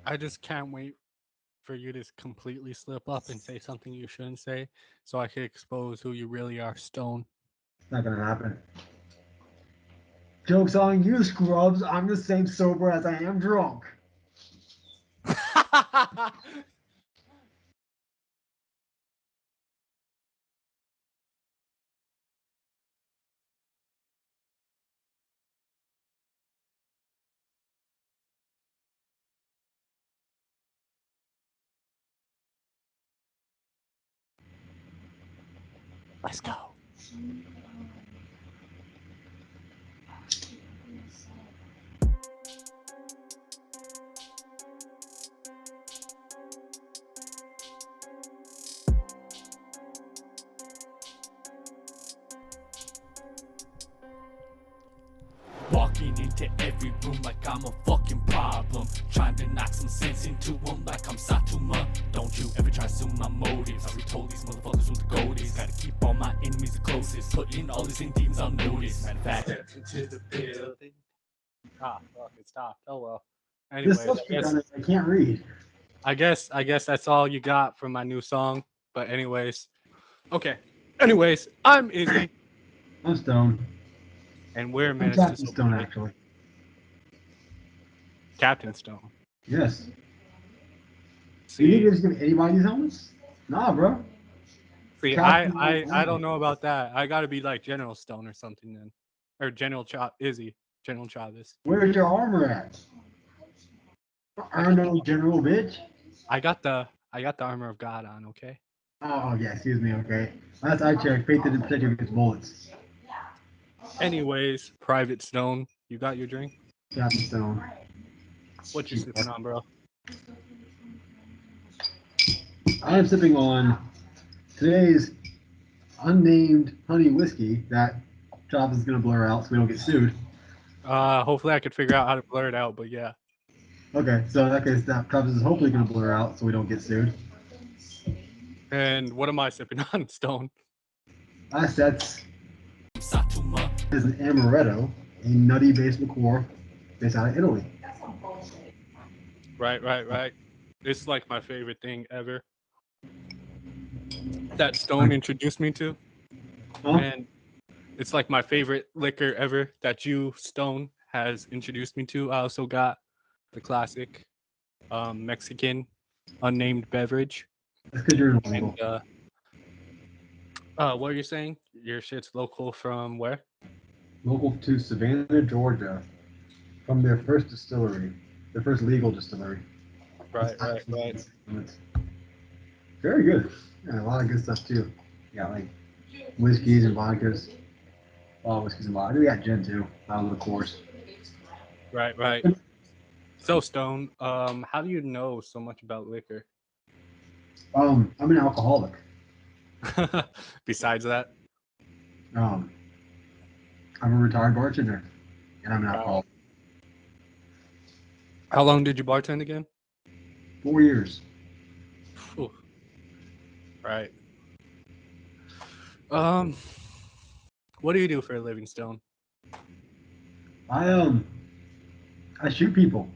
I just can't wait for you to completely slip up and say something you shouldn't say, so I can expose who you really are, Stone. It's not gonna happen. Joke's on you, scrubs. I'm the same sober as I am drunk. Let's go. Walking into every room like I'm a fucking problem. Trying to knock some sense into them like I'm Satuma. Don't you ever try to assume my motives. I already told these motherfuckers who the goat is. Gotta keep all my enemies the closest. Putting all these in demons on notice. Matter of fact, step into the building. Ah, fuck, it stopped. Oh well. This Anyways, substitute on it, I can't read. I guess that's all you got from my new song. But anyways, okay. Anyways, I'm Izzy, I'm Stone. and we're I'm Menace to Captain Stone, Sobriety. actually. Captain Stone. Yes. You think See, you're just giving anybody these helmets? Nah, bro. see, Captain I don't know about that. I got to be like General Stone or something then, or Izzy, General Chavez. Where's your armor at? I got the Arno General, bitch. I got the armor of God on. Okay. Oh, yeah, excuse me, okay. Last I checked, faith didn't protect you against bullets. Anyways, Private Stone, you got your drink? Captain Stone. What you sipping on, bro? I am sipping on today's unnamed honey whiskey that Travis is going to blur out so we don't get sued. Hopefully I could figure out how to blur it out, but yeah. Okay, so in that case, that Travis is hopefully going to blur out so we don't get sued. And what am I sipping on, Stone? That's Satuma. is an amaretto, a nutty based liqueur based out of Italy. Right. It's like my favorite thing ever that Stone introduced me to, Huh? and it's like my favorite liquor ever that you, Stone, has introduced me to. I also got the classic Mexican unnamed beverage. That's because you're And illegal. what are you saying? Your shit's local from where? Local to Savannah, Georgia, from their first distillery, their first legal distillery. It's actually Right. it's very good. And a lot of good stuff too. Yeah, like whiskeys and vodkas. All whiskeys and vodka. We got gin too. Out of the course. Right. So Stone, how do you know so much about liquor? I'm an alcoholic. Besides that, Um, I'm a retired bartender, and I'm an wow. alcoholic. How long did you bartend again? 4 years. Phew. Right. Um, what do you do for a living, Stone? I um I shoot people,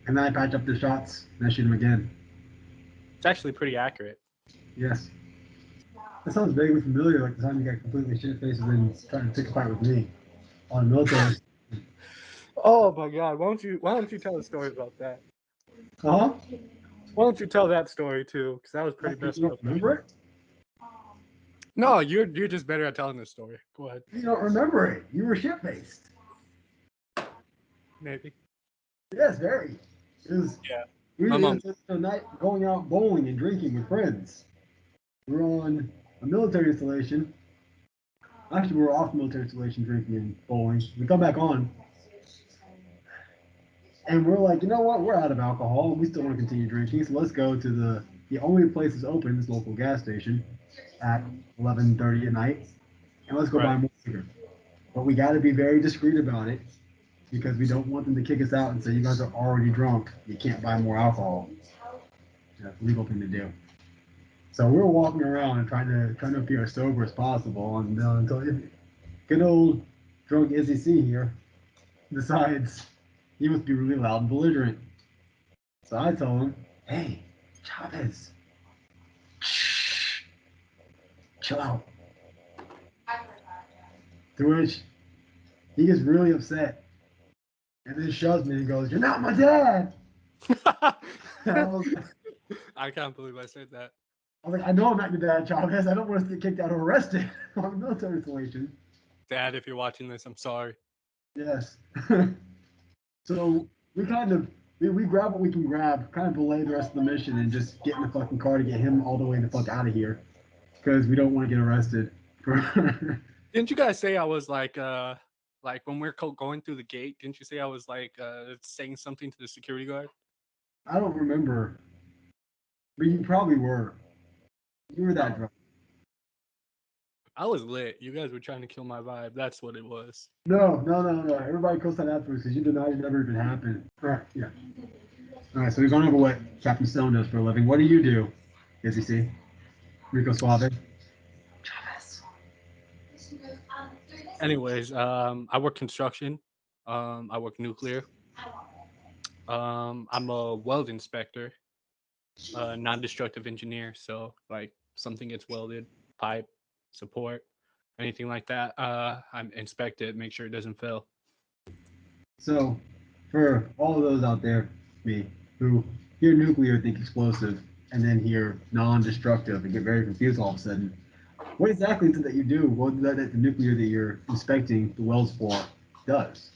and then I patch up their shots, and I shoot them again. It's actually pretty accurate. Yes. That sounds vaguely familiar, like the time you got completely shit faced and then trying to pick a fight with me on a military. Oh my God! Why don't you tell a story about that? Huh? Why don't you tell that story too? Because that was pretty messed You don't up. remember it? No, you're just better at telling this story. Go ahead. You don't remember it. You were shit faced. Maybe. Yes, very. It was Yeah. we My were mom. it was a night going out bowling and drinking with friends. We were on a military installation. Actually, we were off military installation drinking and bowling. We come back on, and we're like, you know what? We're out of alcohol. We still want to continue drinking, so let's go to the only place that's open, this local gas station, at 11:30 at night, and let's go Right. buy more liquor. But we got to be very discreet about it because we don't want them to kick us out and say you guys are already drunk. You can't buy more alcohol. That's a legal thing to do. So we were walking around and trying to appear as sober as possible until good old drunk Izzy C here decides he must be really loud and belligerent. So I told him, hey, Chavez, chill out. To which he gets really upset and then shoves me and goes, "You're not my dad." And I can't believe I said that. I was like, "I know I'm not your dad, Chavez. I don't want us to get kicked out or arrested on military installation." Dad, if you're watching this, I'm sorry. Yes. So we kind of we grab what we can grab, kind of delay the rest of the mission, and just get in the fucking car to get him all the way the fuck out of here because we don't want to get arrested. Didn't you guys say I was like when we're going through the gate? Didn't you say I was like saying something to the security guard? I don't remember, but you probably were. You were that drunk. I was lit. You guys were trying to kill my vibe. That's what it was. No. Everybody co-signed afterwards because you denied it never even happened. Right. Yeah. All right. So we've gone over what Captain Stone does for a living. What do you do, Izzy C? Rico Suave. Anyways, I work construction. I work nuclear. I'm a weld inspector, non-destructive engineer. So like something gets welded, pipe, support, anything like that. I inspect it, make sure it doesn't fail. So, for all of those out there, me, who hear nuclear, think explosive, and then hear non-destructive and get very confused all of a sudden, what exactly is it that you do? What that the nuclear that you're inspecting the wells for does?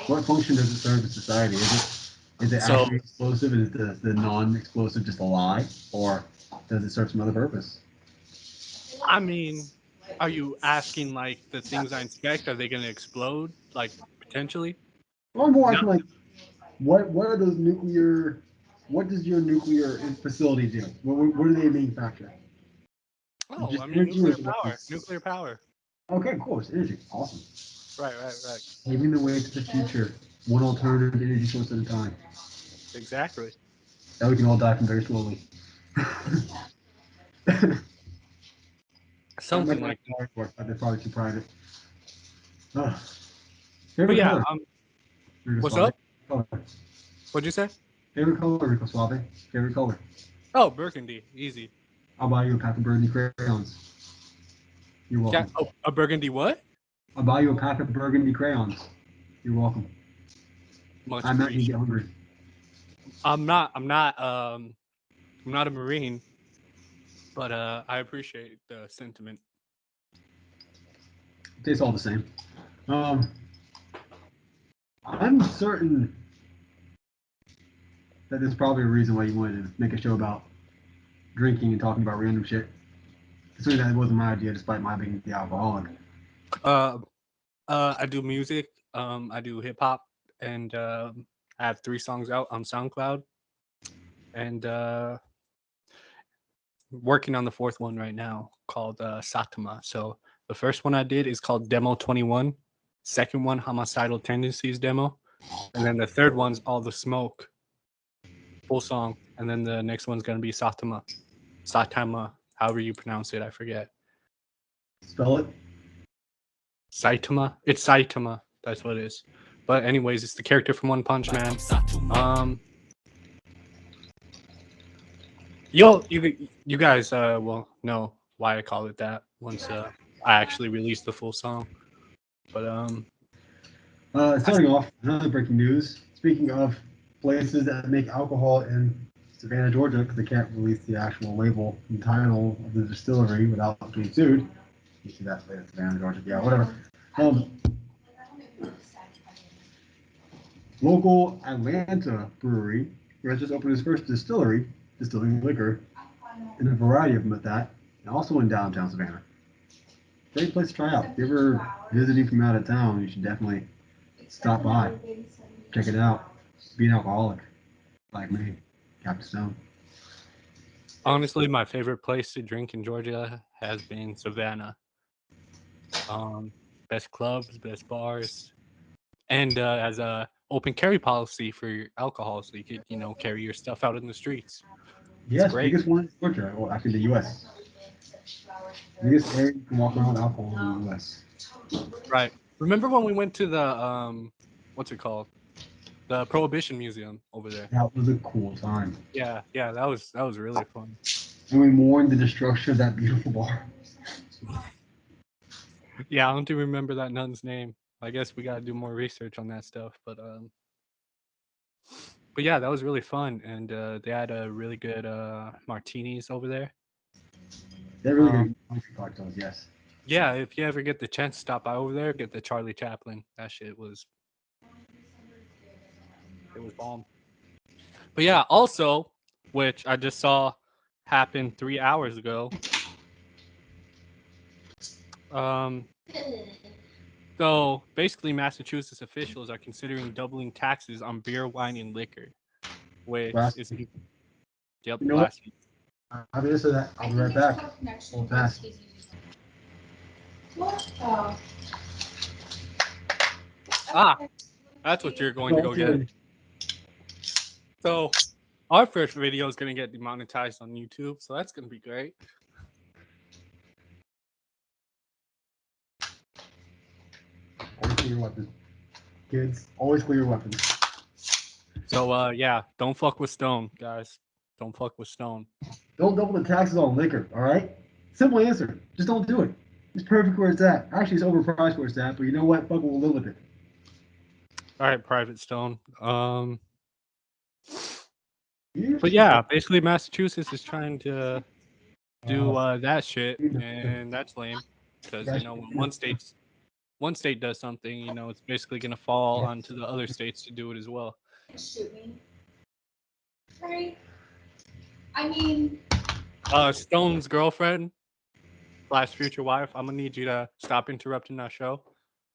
What function does it serve in society? Is it So- actually explosive? And is the non-explosive just a lie, or does it serve some other purpose? I mean, are you asking like the things I inspect, are they going to explode? Like potentially? Well, I'm more No. asking like, what are those nuclear? What does your nuclear facility do? What do they manufacture? Oh, Just I mean, energy or nuclear is it power. weapons? Nuclear power. Okay, cool. It's energy. Awesome. Right. Paving the way to the future, one alternative energy source at a time. Exactly. That we can all die from very slowly. Something like that. They're probably too private. Ugh. But Favorite yeah, color? Rico what's Suave? up? Color. What'd you say? Favorite color, Rico Suave? Favorite color? Oh, burgundy. Easy. I'll buy you a pack of burgundy crayons. You're welcome. Oh, a burgundy what? I'll buy you a pack of burgundy crayons. You're welcome. Much I'm not gonna get appreciated. hungry. I'm not a Marine, but I appreciate the sentiment. It tastes all the same. I'm certain that there's probably a reason why you wanted to make a show about drinking and talking about random shit. Considering that wasn't my idea, despite my being the alcoholic. I do music. I do hip hop, and I have 3 songs out on SoundCloud, and working on the 4th one right now called Satama. So the first one I did is called Demo 21. Second one, Homicidal Tendencies Demo, and then the third one's All the Smoke, full song, and then the next one's gonna be Satama, however you pronounce it, I forget. Spell it. Saitama. It's Saitama. That's what it is. But anyways, it's the character from One Punch Man. You guys will know why I call it that once I actually release the full song. But Starting off, another breaking news. Speaking of places that make alcohol in Savannah, Georgia, because they can't release the actual label and title of the distillery without being sued. You see that place, Savannah, Georgia. Yeah, whatever. Local Atlanta brewery has just opened its first distillery, distilling liquor, and a variety of them at that, and also in downtown Savannah. Great place to try out. If you're ever visiting from out of town, you should definitely stop by, check it out. Be an alcoholic, like me, Captain Stone. honestly, my favorite place to drink in Georgia has been Savannah. Best clubs, best bars, and as a open carry policy for your alcohol, so you could carry your stuff out in the streets. Yes, great. biggest one in Georgia, well, actually the U.S. Biggest area you can walk around with alcohol in the U.S. Right. Remember when we went to the what's it called? the Prohibition Museum over there. That was a cool time. Yeah, that was really fun. And we mourned the destruction of that beautiful bar. Yeah, I don't even remember that nun's name. I guess we gotta do more research on that stuff, but yeah, that was really fun, and they had a really good martinis over there. They're really Um, good country cocktails, yes. Yeah, if you ever get the chance to stop by over there, get the Charlie Chaplin. That shit was bomb. But yeah, also, which I just saw happen 3 hours ago. So basically, Massachusetts officials are considering doubling taxes on beer, wine, and liquor, which Last is week. yep, You know what? last week. I'll be answer that. I'll be right back. Hold fast. Ah, that's what you're going to go get. So our first video is going to get demonetized on YouTube, so that's going to be great. Always clear your weapons. Kids, always clear your weapons. So yeah, don't fuck with Stone, guys. Don't fuck with Stone. Don't double the taxes on liquor, all right? Simple answer. Just don't do it. It's perfect where it's at. Actually, it's overpriced where it's at, but you know what? Fuck it, we'll live with it. All right, Private Stone. But yeah, basically Massachusetts is trying to do that shit, and that's lame because you know when one state does something, you know it's basically gonna fall onto the other states to do it as well. Shoot me. Right? I mean, Stone's girlfriend / future wife. I'm gonna need you to stop interrupting our show.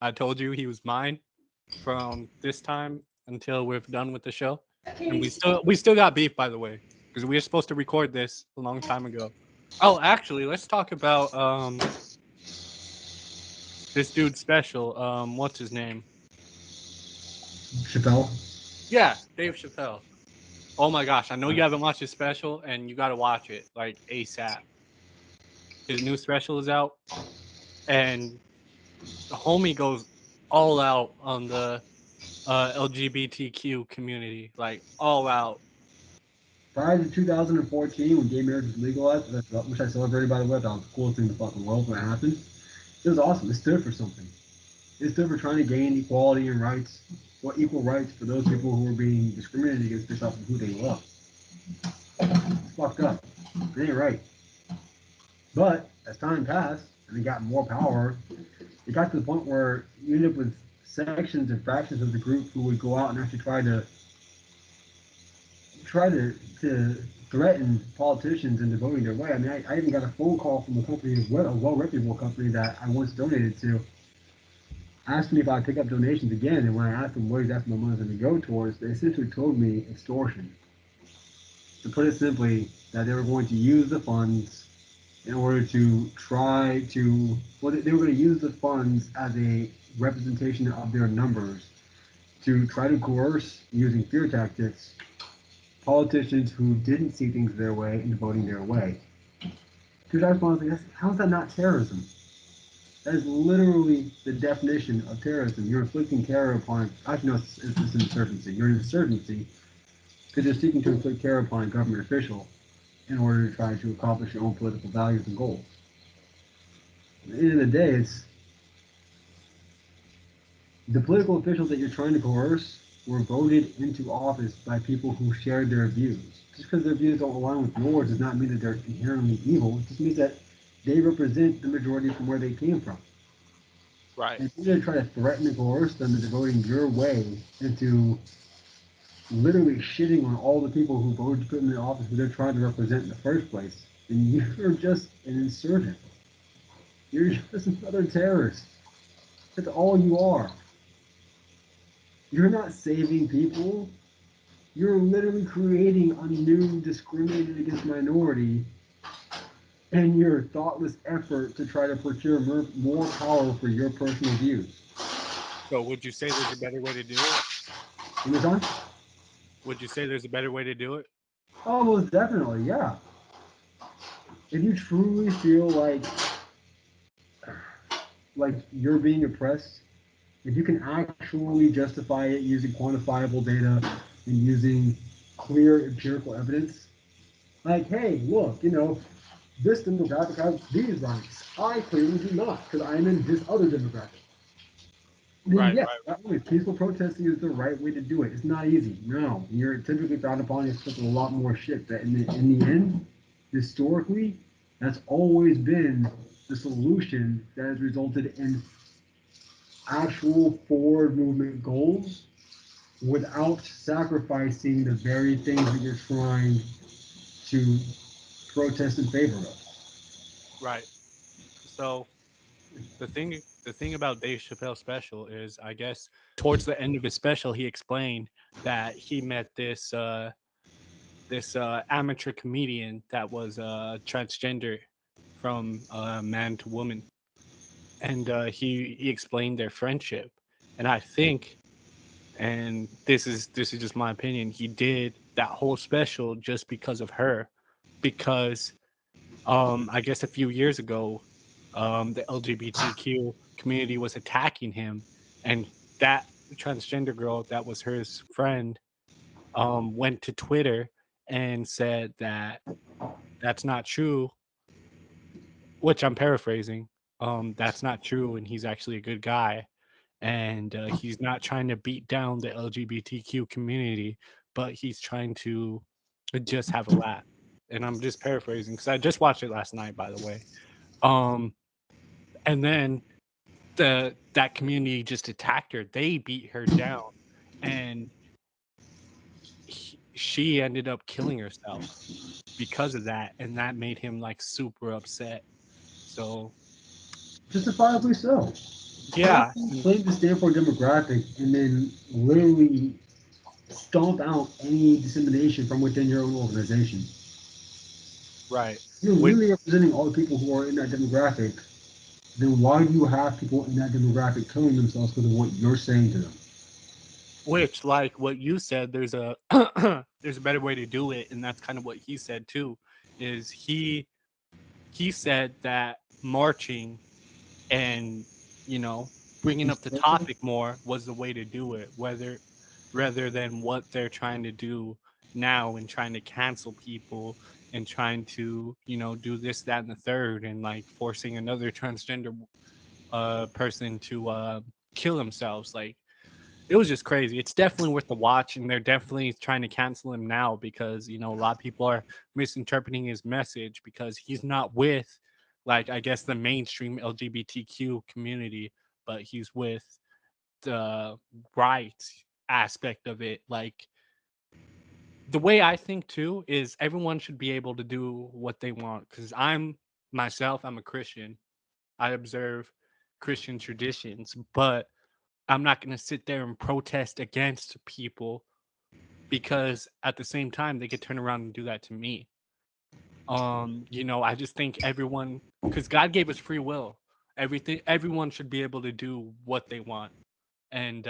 I told you he was mine from this time until we're done with the show, and we still got beef, by the way, because we were supposed to record this a long time ago. Oh, actually, let's talk about this dude's special. What's his name? Chappelle. Yeah, Dave Chappelle. Oh my gosh, I know you haven't watched his special, and you got to watch it like ASAP. His new special is out, and the homie goes all out on the LGBTQ community, like all out. Prior to 2014, when gay marriage was legalized, which I celebrated, by the way, that was the coolest thing in the fucking world when it happened. It was awesome. It stood for something. It stood for trying to gain equality and rights, or equal rights for those people who were being discriminated against based off of who they love. It's fucked up. It ain't right. But as time passed and they got more power, it got to the point where you end up with sections and fractions of the group who would go out and actually try to threaten politicians into voting their way. I mean, I even got a phone call from a company, a well-reputable company that I once donated to, asked me if I'd pick up donations again, and when I asked them what exactly my money was going to go towards, they essentially told me extortion. To put it simply, that they were going to use the funds in order to try to, well, they were going to use the funds as a representation of their numbers to try to coerce, using fear tactics, politicians who didn't see things their way into voting their way. Dude, I was wondering, how is that not terrorism? That is literally the definition of terrorism. You're inflicting terror upon, actually, no, it's insurgency. You're an insurgency because you're seeking to inflict terror upon a government official in order to try to accomplish your own political values and goals. At the end of the day, it's the political officials that you're trying to coerce were voted into office by people who shared their views. Just because their views don't align with yours does not mean that they're inherently evil. It just means that they represent the majority from where they came from. Right. And if you're going to try to threaten and coerce them into voting your way, into literally shitting on all the people who voted to put them in the office who they're trying to represent in the first place, then you're just an insurgent. You're just another terrorist. That's all you are. You're not saving people. You're literally creating a new discriminated against minority in your thoughtless effort to try to procure more power for your personal views. So would you say there's a better way to do it? Understand? Would you say there's a better way to do it? Oh, most definitely, yeah. If you truly feel like you're being oppressed If you can actually justify it using quantifiable data and using clear empirical evidence, like, hey, look, this demographic has these rights. I clearly do not because I'm in this other demographic. Then Right, yes, right, that way, peaceful protesting is the right way to do it. It's not easy. No, you're typically frowned upon. You're supposed to a lot more shit. But in the end, historically, that's always been the solution that has resulted in actual forward movement goals without sacrificing the very things that you're trying to protest in favor of. right. So the thing about Dave Chappelle's special is, I guess, towards the end of his special, he explained that he met this amateur comedian that was transgender from man to woman, and he explained their friendship, and I think, and this is just my opinion, he did that whole special just because of her, because I guess a few years ago, the LGBTQ community was attacking him, and that transgender girl that was his friend went to Twitter and said that that's not true, which I'm paraphrasing. That's not true, and he's actually a good guy, and he's not trying to beat down the LGBTQ community, but he's trying to just have a laugh. And I'm just paraphrasing because I just watched it last night, by the way. Um, and then that community just attacked her. They beat her down, and she ended up killing herself because of that, and that made him like super upset. So Justifiably so. How yeah, can you claim to stand for a demographic and then literally stomp out any dissemination from within your own organization? right. You're Which literally representing all the people who are in that demographic. Then why do you have people in that demographic killing themselves because of what you're saying to them? which like what you said, there's a there's a better way to do it, and that's kind of what he said too. Is he said that marching and bringing up the topic more was the way to do it, whether rather than what they're trying to do now and trying to cancel people and trying to do this, that, and the third, and like forcing another transgender person to kill themselves. Like, it was just crazy. It's definitely worth the watch, and they're definitely trying to cancel him now because a lot of people are misinterpreting his message because he's not with, like, I guess the mainstream LGBTQ community, but he's with the right aspect of it. Like, the way I think too is everyone should be able to do what they want, because I'm a Christian. I observe Christian traditions, but I'm not going to sit there and protest against people because at the same time they could turn around and do that to me. I just think everyone, because God gave us free will. Everyone should be able to do what they want. And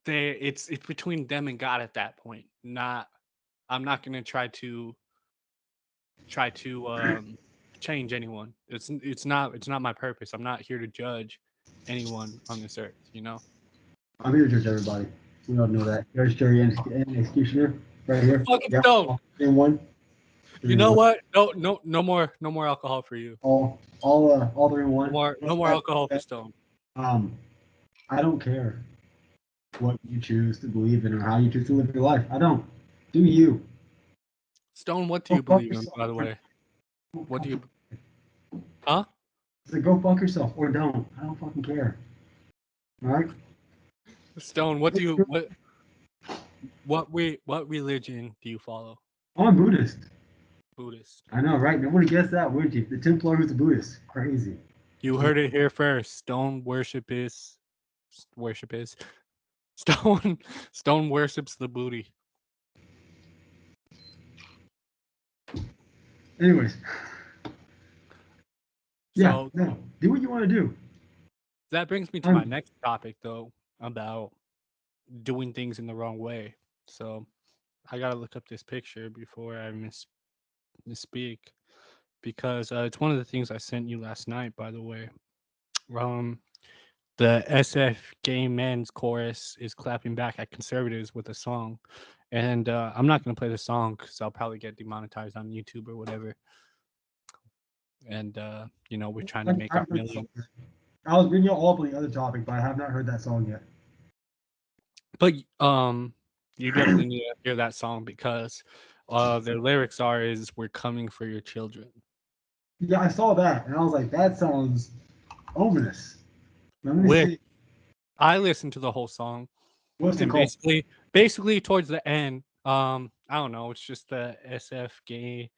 it's between them and God at that point. Not I'm not going to try to change anyone. It's not my purpose. I'm not here to judge anyone on this earth. I'm here to judge everybody. We all know that. There's Jerry and Executioner right here. Fucking Yeah, stone. in one. You Three in know one. what? No, no, no more alcohol for you. All three in No one. more, no more alcohol for Stone. Um, I don't care what you choose to believe in or how you choose to live your life. I don't. Do you? Stone, what do Go you fuck believe in, yourself. by the way? Don't What do you, fucking- huh? Go fuck yourself or don't. I don't fucking care. All right. Stone, what religion do you follow? I'm Buddhist. Buddhist. I know, right? Nobody guessed that, would you? The Templar who's a Buddhist. Crazy. You heard it here first. Stone worship is Stone. Stone worships the booty. Anyways, yeah, So no. Do what you want to do. that brings me to my I'm next topic, though, about doing things in the wrong way. So I gotta look up this picture before I misspeak, because it's one of the things I sent you last night, by the way. Um, the SF gay men's chorus is clapping back at conservatives with a song, and I'm not gonna play the song because I'll probably get demonetized on YouTube or whatever. And we're trying to make our millions. I was bringing you all up on the other topic, but I have not heard that song yet. But you definitely need to hear that song because their lyrics is "We're coming for your children." Yeah, I saw that, and I was like, that sounds ominous. Let me Which see. I listened to the whole song, What's it and called? basically towards the end, I don't know, it's just the SF gay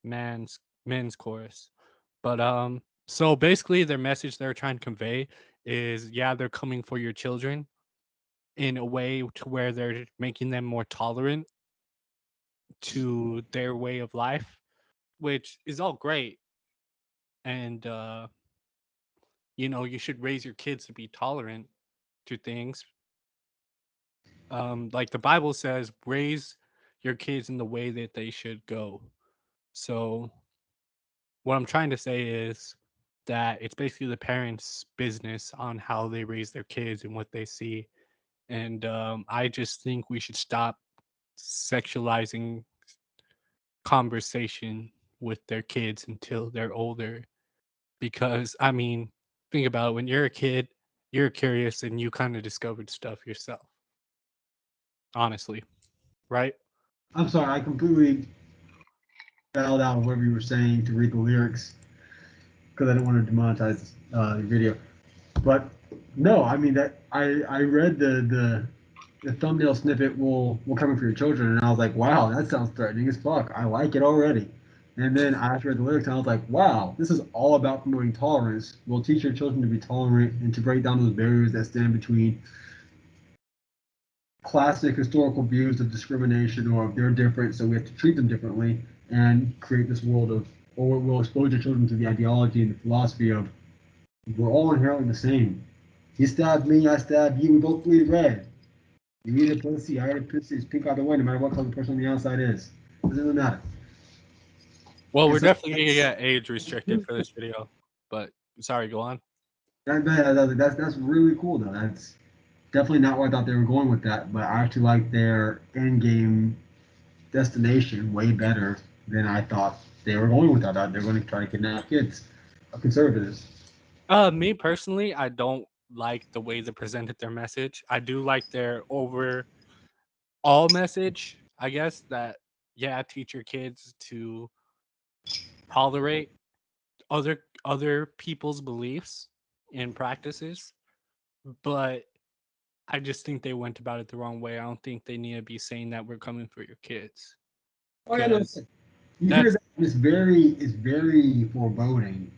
men's chorus. But so basically their message they're trying to convey is yeah, they're coming for your children in a way to where they're making them more tolerant to their way of life, which is all great. And you should raise your kids to be tolerant to things. Like the Bible says, raise your kids in the way that they should go. So what I'm trying to say is that it's basically the parents' business on how they raise their kids and what they see. And I just think we should stop sexualizing conversation with their kids until they're older. Because, I mean, think about it. When you're a kid, you're curious and you kind of discovered stuff yourself, honestly, right? I'm sorry, I completely fell out of whatever you were saying to read the lyrics because I didn't want to demonetize the video. But no, I mean that I read the thumbnail snippet will coming for your children, and I was like, wow, that sounds threatening as fuck. I like it already. And then after I read the lyrics, I was like, wow, this is all about promoting tolerance. We'll teach your children to be tolerant and to break down those barriers that stand between classic historical views of discrimination or of they're different, so we have to treat them differently and create this world of, or we'll expose your children to the ideology and the philosophy of we're all inherently the same. You stabbed me, I stabbed you, we both bleed red. You eat a pussy, I ate a pussy, it's pink either way, no matter what color the person on the outside is. It doesn't matter. Well, And we're so definitely going to get age restricted for this video, but sorry, go on. that's really cool though. That's definitely not where I thought they were going with that, but I actually like their end game destination way better than I thought they were going with that. They're going to try to kidnap kids, conservatives. Me personally, I don't like the way they presented their message. I do like their overall message, I guess, that yeah, teach your kids to tolerate other people's beliefs and practices, but I just think they went about it the wrong way. I don't think they need to be saying that we're coming for your kids. Oh yeah, no, Because you hear that it's very foreboding.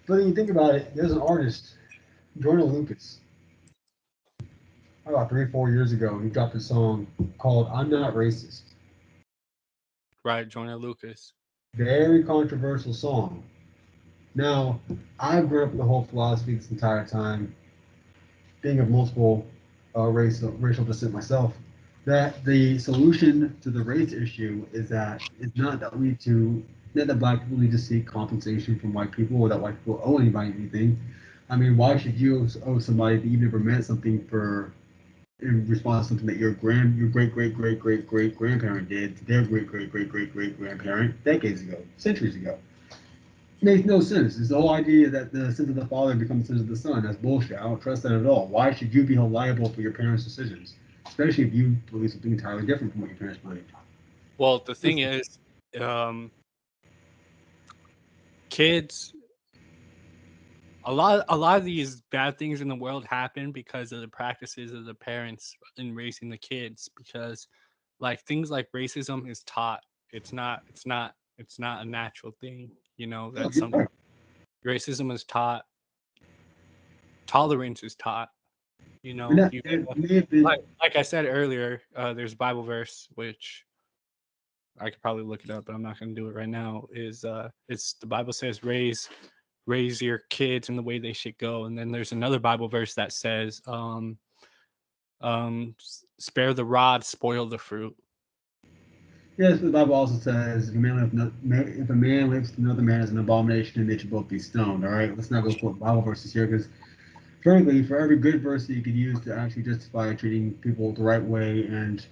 But when you think about it, there's an artist, Jordan Lucas, about 3 or 4 years ago. He dropped a song called "I'm Not Racist." right, Jonah Lucas. Very controversial song. Now, I've grown up with the whole philosophy this entire time, being of multiple racial descent myself, that the solution to the race issue is that it's not that we need to not that black people need to seek compensation from white people or that white people owe anybody anything. I mean, why should you owe somebody that you've never meant something for in response to something that your great great grandparent did to their great grandparent decades ago, centuries ago? Makes no sense. It's the whole idea that the sins of the father become the sins of the son. That's bullshit. I don't trust that at all. Why should you be held liable for your parents' decisions, especially if you believe something entirely different from what your parents believe? Well, the thing is, kids, a lot of these bad things in the world happen because of the practices of the parents in raising the kids. Because, like things like racism is taught. It's not a natural thing. That's something. Racism is taught. Tolerance is taught. And that, You it may have been, like I said earlier, there's a Bible verse which I could probably look it up, but I'm not going to do it right now. It's the Bible says raise your kids in the way they should go, and then there's another Bible verse that says spare the rod, spoil the fruit. yes, the Bible also says if a man lives with another man as an abomination, and they should both be stoned. All right, let's not go quote Bible verses here because frankly, for every good verse that you could use to actually justify treating people the right way and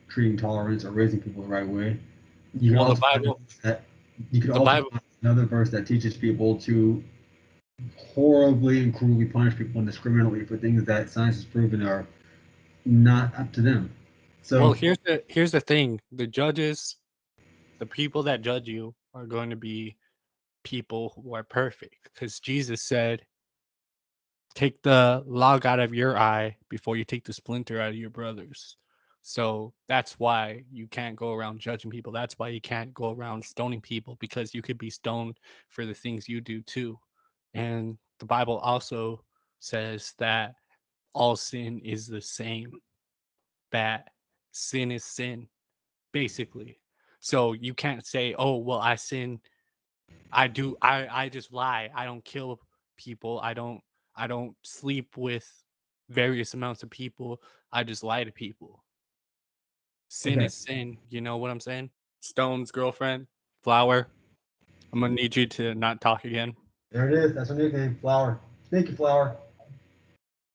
treating tolerance or raising people the right way, you can Well, also find that you could the also Bible, find another verse that teaches people to horribly and cruelly punish people indiscriminately for things that science has proven are not up to them. well, So, here's the thing: the judges, the people that judge you, are going to be people who are perfect, because Jesus said, "Take the log out of your eye before you take the splinter out of your brother's." So that's why you can't go around judging people. That's why you can't go around stoning people, because you could be stoned for the things you do too. And the Bible also says that all sin is the same, that sin is sin, basically. So you can't say, "Oh, well, I sin. I just lie. I don't kill people. I don't sleep with various amounts of people. I just lie to people." Sin okay, is sin. You know what I'm saying? Stone's girlfriend, Flower. I'm gonna need you to not talk again. there it is. That's her nickname, Flower. Thank you, Flower.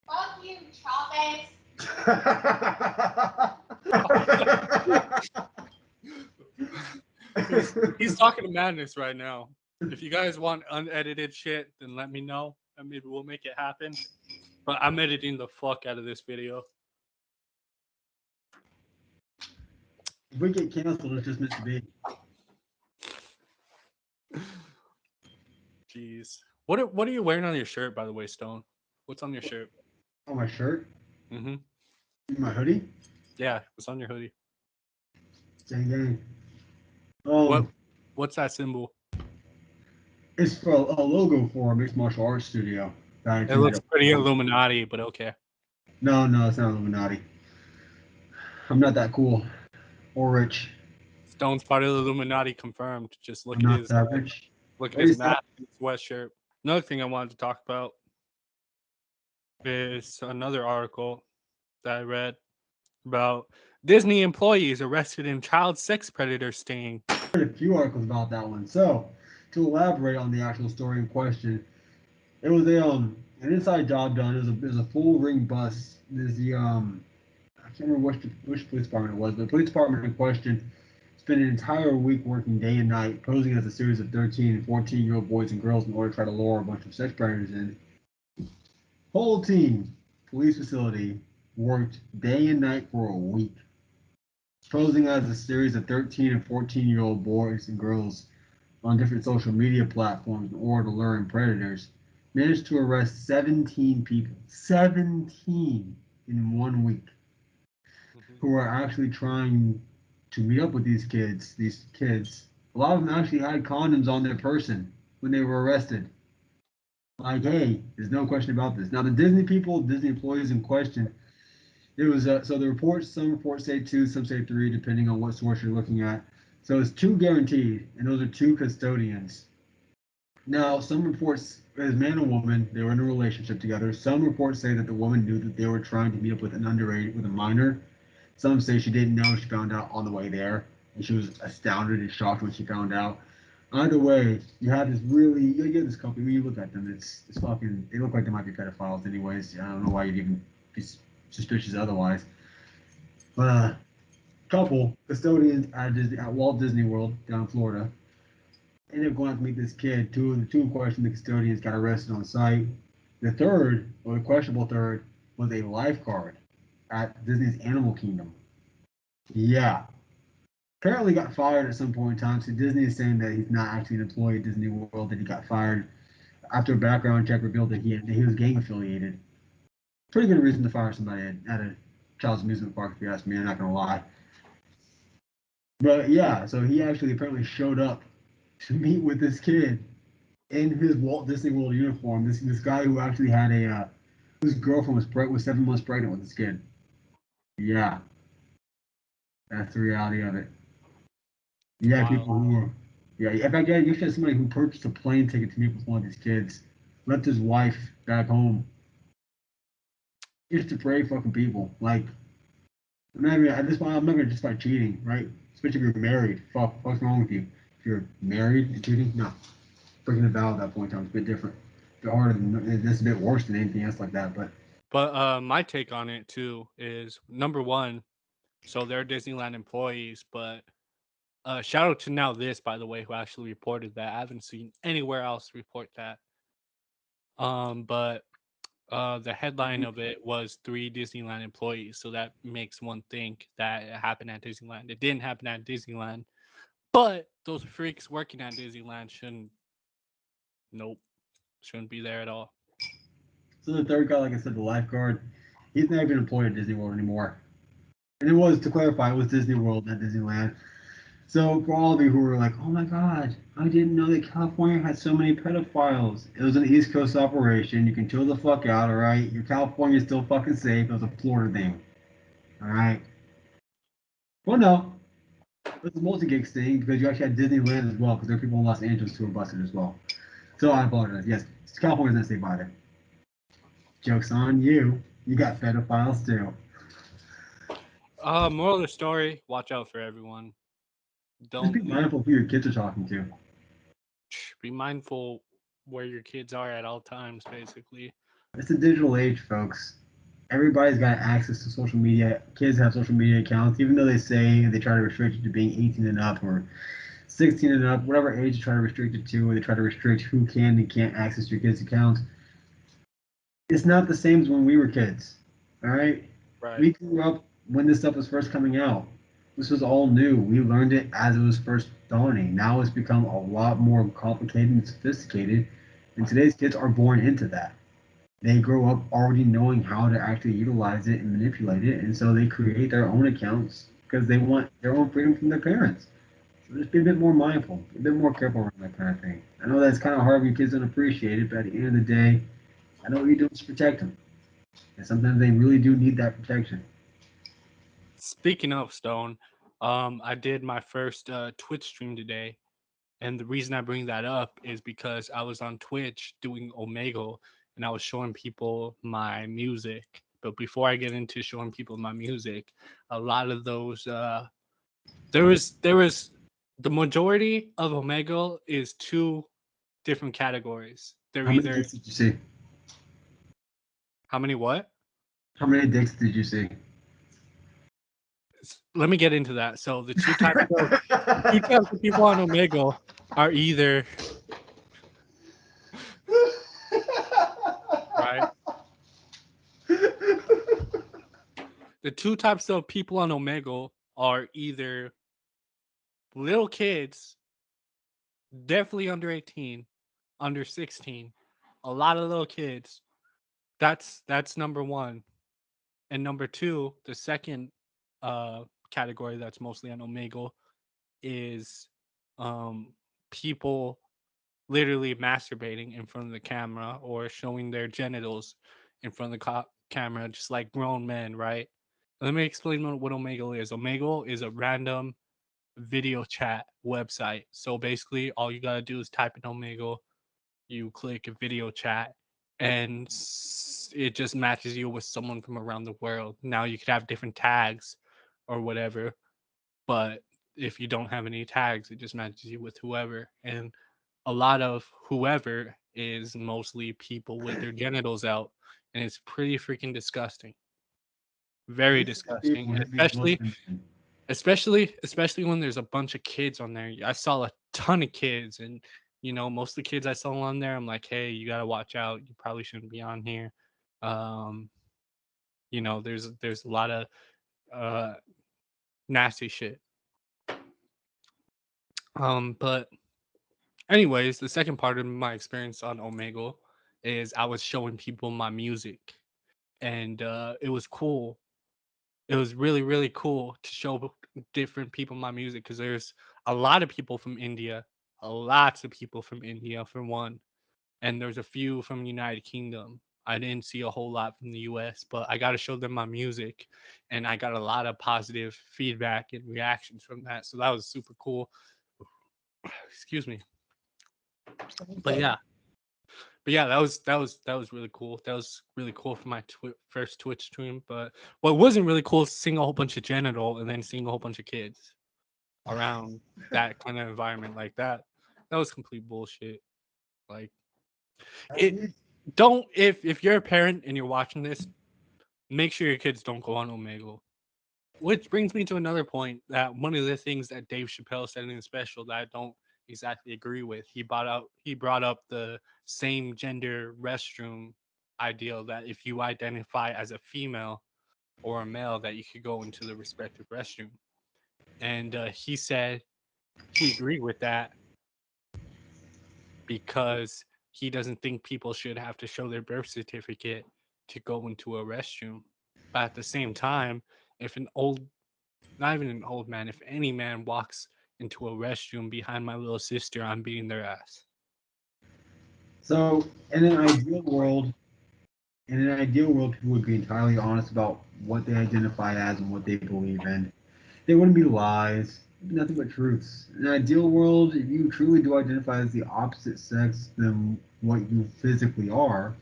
Fuck you, Chavez. He's talking to madness right now. If you guys want unedited shit, then let me know, and maybe we'll make it happen. But I'm editing the fuck out of this video. If we get canceled, it's just meant to be. Jeez. What are you wearing on your shirt, by the way, Stone? What's on your shirt? On my shirt, Mm-hmm. my hoodie, Yeah, what's on your hoodie? gang gang. What what's that symbol? It's for a logo for a mixed martial arts studio. That I It attended looks pretty Illuminati, but okay. No, no, it's not Illuminati. I'm not that cool or rich. Stone's part of the Illuminati confirmed. Just I'm not that rich. look at What his is that? map and his sweatshirt. Another thing I wanted to talk about is another article that I read about Disney employees arrested in child sex predator sting. I read a few articles about that one. So, to elaborate on the actual story in question, it was an inside job done. It was a full ring bus. There's the I can't remember which police department it was, but the police department in question spent an entire week working day and night, posing as a series of 13 and 14-year-old boys and girls in order to try to lure a bunch of sex predators in. Whole team, police facility, worked day and night for a week, posing as a series of 13 and 14-year-old boys and girls on different social media platforms in order to lure in predators. Managed to arrest 17 people, 17 in 1 week, who are actually trying to meet up with these kids. These kids, a lot of them actually had condoms on their person when they were arrested. Like, hey, there's no question about this. Now, the Disney people, Disney employees in question, it was so the reports. Some reports say two, some say three, depending on what source you're looking at. So it's two guaranteed, and those are two custodians. Now, some reports, as man and woman, they were in a relationship together. Some reports say that the woman knew that they were trying to meet up with an underage, with a minor. Some say she didn't know. She found out on the way there, and she was astounded and shocked when she found out. Either way, you have this really, you get this couple. When you look at them, it's fucking. They look like they might be pedophiles, anyways. I don't know why you'd even be suspicious otherwise. But couple custodians at Walt Disney World down in Florida ended up going out to meet this kid. Two in question, the custodians got arrested on site. The third, or the questionable third, was a lifeguard at Disney's Animal Kingdom. Yeah. Apparently got fired at some point in time. So Disney is saying that he's not actually an employee at Disney World, that he got fired after a background check revealed that he was gang affiliated. Pretty good reason to fire somebody at a child's amusement park, if you ask me. I'm not gonna lie. But yeah, so he actually apparently showed up to meet with this kid in his Walt Disney World uniform. This guy who actually had whose girlfriend was 7 months pregnant with this kid. Yeah, that's the reality of it. You had Wow. people who were, yeah. In fact, you actually had somebody who purchased a plane ticket to meet with one of these kids, left his wife back home, just to pray fucking people. Like, I'm not even, at this point, I'm not gonna justify cheating, right? Especially if you're married. What's wrong with you? If you're married and cheating, no. Breaking a vow at that point in time is a bit different. harder than that's a bit worse than anything else like that. But my take on it too is number one. So they're Disneyland employees, but shout out to Now This, by the way, who actually reported that. I haven't seen anywhere else report that. But the headline of it was 3 Disneyland employees, so that makes one think that it happened at Disneyland. It didn't happen at Disneyland, but those freaks working at Disneyland nope, shouldn't be there at all. So the third guy, like I said, the lifeguard, he's not even employed at Disney World anymore. And it was, to clarify, it was Disney World, not Disneyland. So for all of you who were like, oh my God, I didn't know that California had so many pedophiles. It was an East Coast operation. You can chill the fuck out, all right? Your California's still fucking safe. It was a Florida thing. All right? Well, no. It was a multi-gig thing because you actually had Disneyland as well because there are people in Los Angeles who were busted as well. So I apologize. Yes, California's not safe either. Joke's on you. You got pedophiles too. Moral of the story: watch out for everyone. Just be Don't mindful of who your kids are talking to. be mindful where your kids are at all times. Basically, It's a digital age, folks. Everybody's got access to social media. Kids have social media accounts, even though they say they try to restrict it to being 18 and up or 16 and up, whatever age you try to restrict it to, or they try to restrict who can and can't access your kids' accounts. It's not the same as when we were kids. All right? right? We grew up when this stuff was first coming out. This was all new. We learned it as it was first dawning. Now it's become a lot more complicated and sophisticated, and today's kids are born into that. They grow up already knowing how to actually utilize it and manipulate it, and so they create their own accounts because they want their own freedom from their parents. So just be a bit more mindful, a bit more careful around that kind of thing. I know that's kind of hard when your kids don't appreciate it, but at the end of the day, I know what you're doing is protect them, and sometimes they really do need that protection. Speaking of Stone, I did my first Twitch stream today, and the reason I bring that up is because I was on Twitch doing Omegle, and I was showing people my music. But before I get into showing people my music, a lot of those there was the majority of Omegle is 2 different categories. They're How many either dicks did you see? how many what? How many dicks did you see? Let me get into that. So the 2 types of people on Omegle are either right. The 2 types of people on Omegle are either little kids, definitely under 18, under 16, a lot of little kids. That's number 1. And number 2, the second category that's mostly on Omegle is people literally masturbating in front of the camera or showing their genitals in front of the camera, just like grown men, right? Let me explain what Omegle is. Omegle is a random video chat website. So basically, all you gotta do is type in Omegle, you click a video chat, and it just matches you with someone from around the world. Now you could have different tags or whatever, but if you don't have any tags, it just matches you with whoever. And a lot of whoever is mostly people with their genitals out, and it's pretty freaking disgusting. Very disgusting, and especially when there's a bunch of kids on there. I saw a ton of kids, and most of the kids I saw on there, I'm like, hey, you gotta watch out. You probably shouldn't be on here. Um, there's a lot of uh nasty shit. But anyways, the second part of my experience on Omegle is I was showing people my music, and it was cool. It was really, really cool to show different people my music because there's a lot of people from India, lots of people from India for one, and there's a few from the United Kingdom. I didn't see a whole lot from the US, but I got to show them my music, and I got a lot of positive feedback and reactions from that. So that was super cool. Excuse me. But yeah, that was really cool. That was really cool for my first Twitch stream. But what wasn't really cool is seeing a whole bunch of genital and then seeing a whole bunch of kids around that kind of environment like that. That was complete bullshit. Like, It don't if you're a parent and you're watching this, make sure your kids don't go on Omegle. Which brings me to another point that one of the things that Dave Chappelle said in his special that I don't exactly agree with. He brought up the same gender restroom ideal that if you identify as a female or a male that you could go into the respective restroom. And he said he agreed with that because he doesn't think people should have to show their birth certificate to go into a restroom. But at the same time, if an old, not even an old man, if any man walks into a restroom behind my little sister, I'm beating their ass. So, in an ideal world, people would be entirely honest about what they identify as and what they believe in. There wouldn't be lies, nothing but truths. In an ideal world, if you truly do identify as the opposite sex than what you physically are,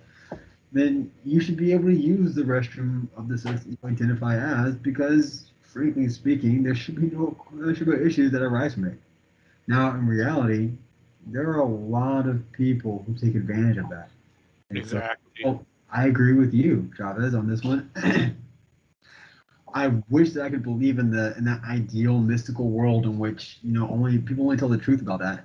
then you should be able to use the restroom of the sex that you identify as because, frankly speaking, there should be no issues that arise from it. Now, in reality, there are a lot of people who take advantage of that. And so, Exactly. oh, I agree with you, Chavez, on this one. I wish that I could believe in that ideal mystical world in which only people only tell the truth about that,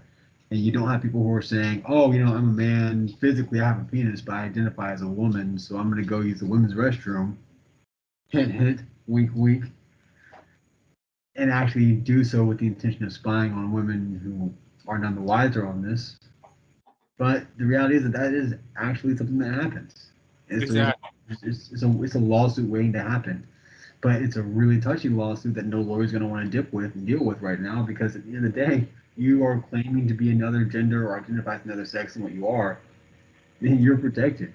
and you don't have people who are saying, "Oh, I'm a man. Physically, I have a penis, but I identify as a woman, so I'm going to go use the women's restroom." Hint, hint, wink, wink, and actually do so with the intention of spying on women who are none the wiser on this. But the reality is that is actually something that happens. It's, a, Exactly. it's a lawsuit waiting to happen. But it's a really touchy lawsuit that no lawyer's going to want to dip with and deal with right now because at the end of the day, you are claiming to be another gender or identify as another sex than what you are, then you're protected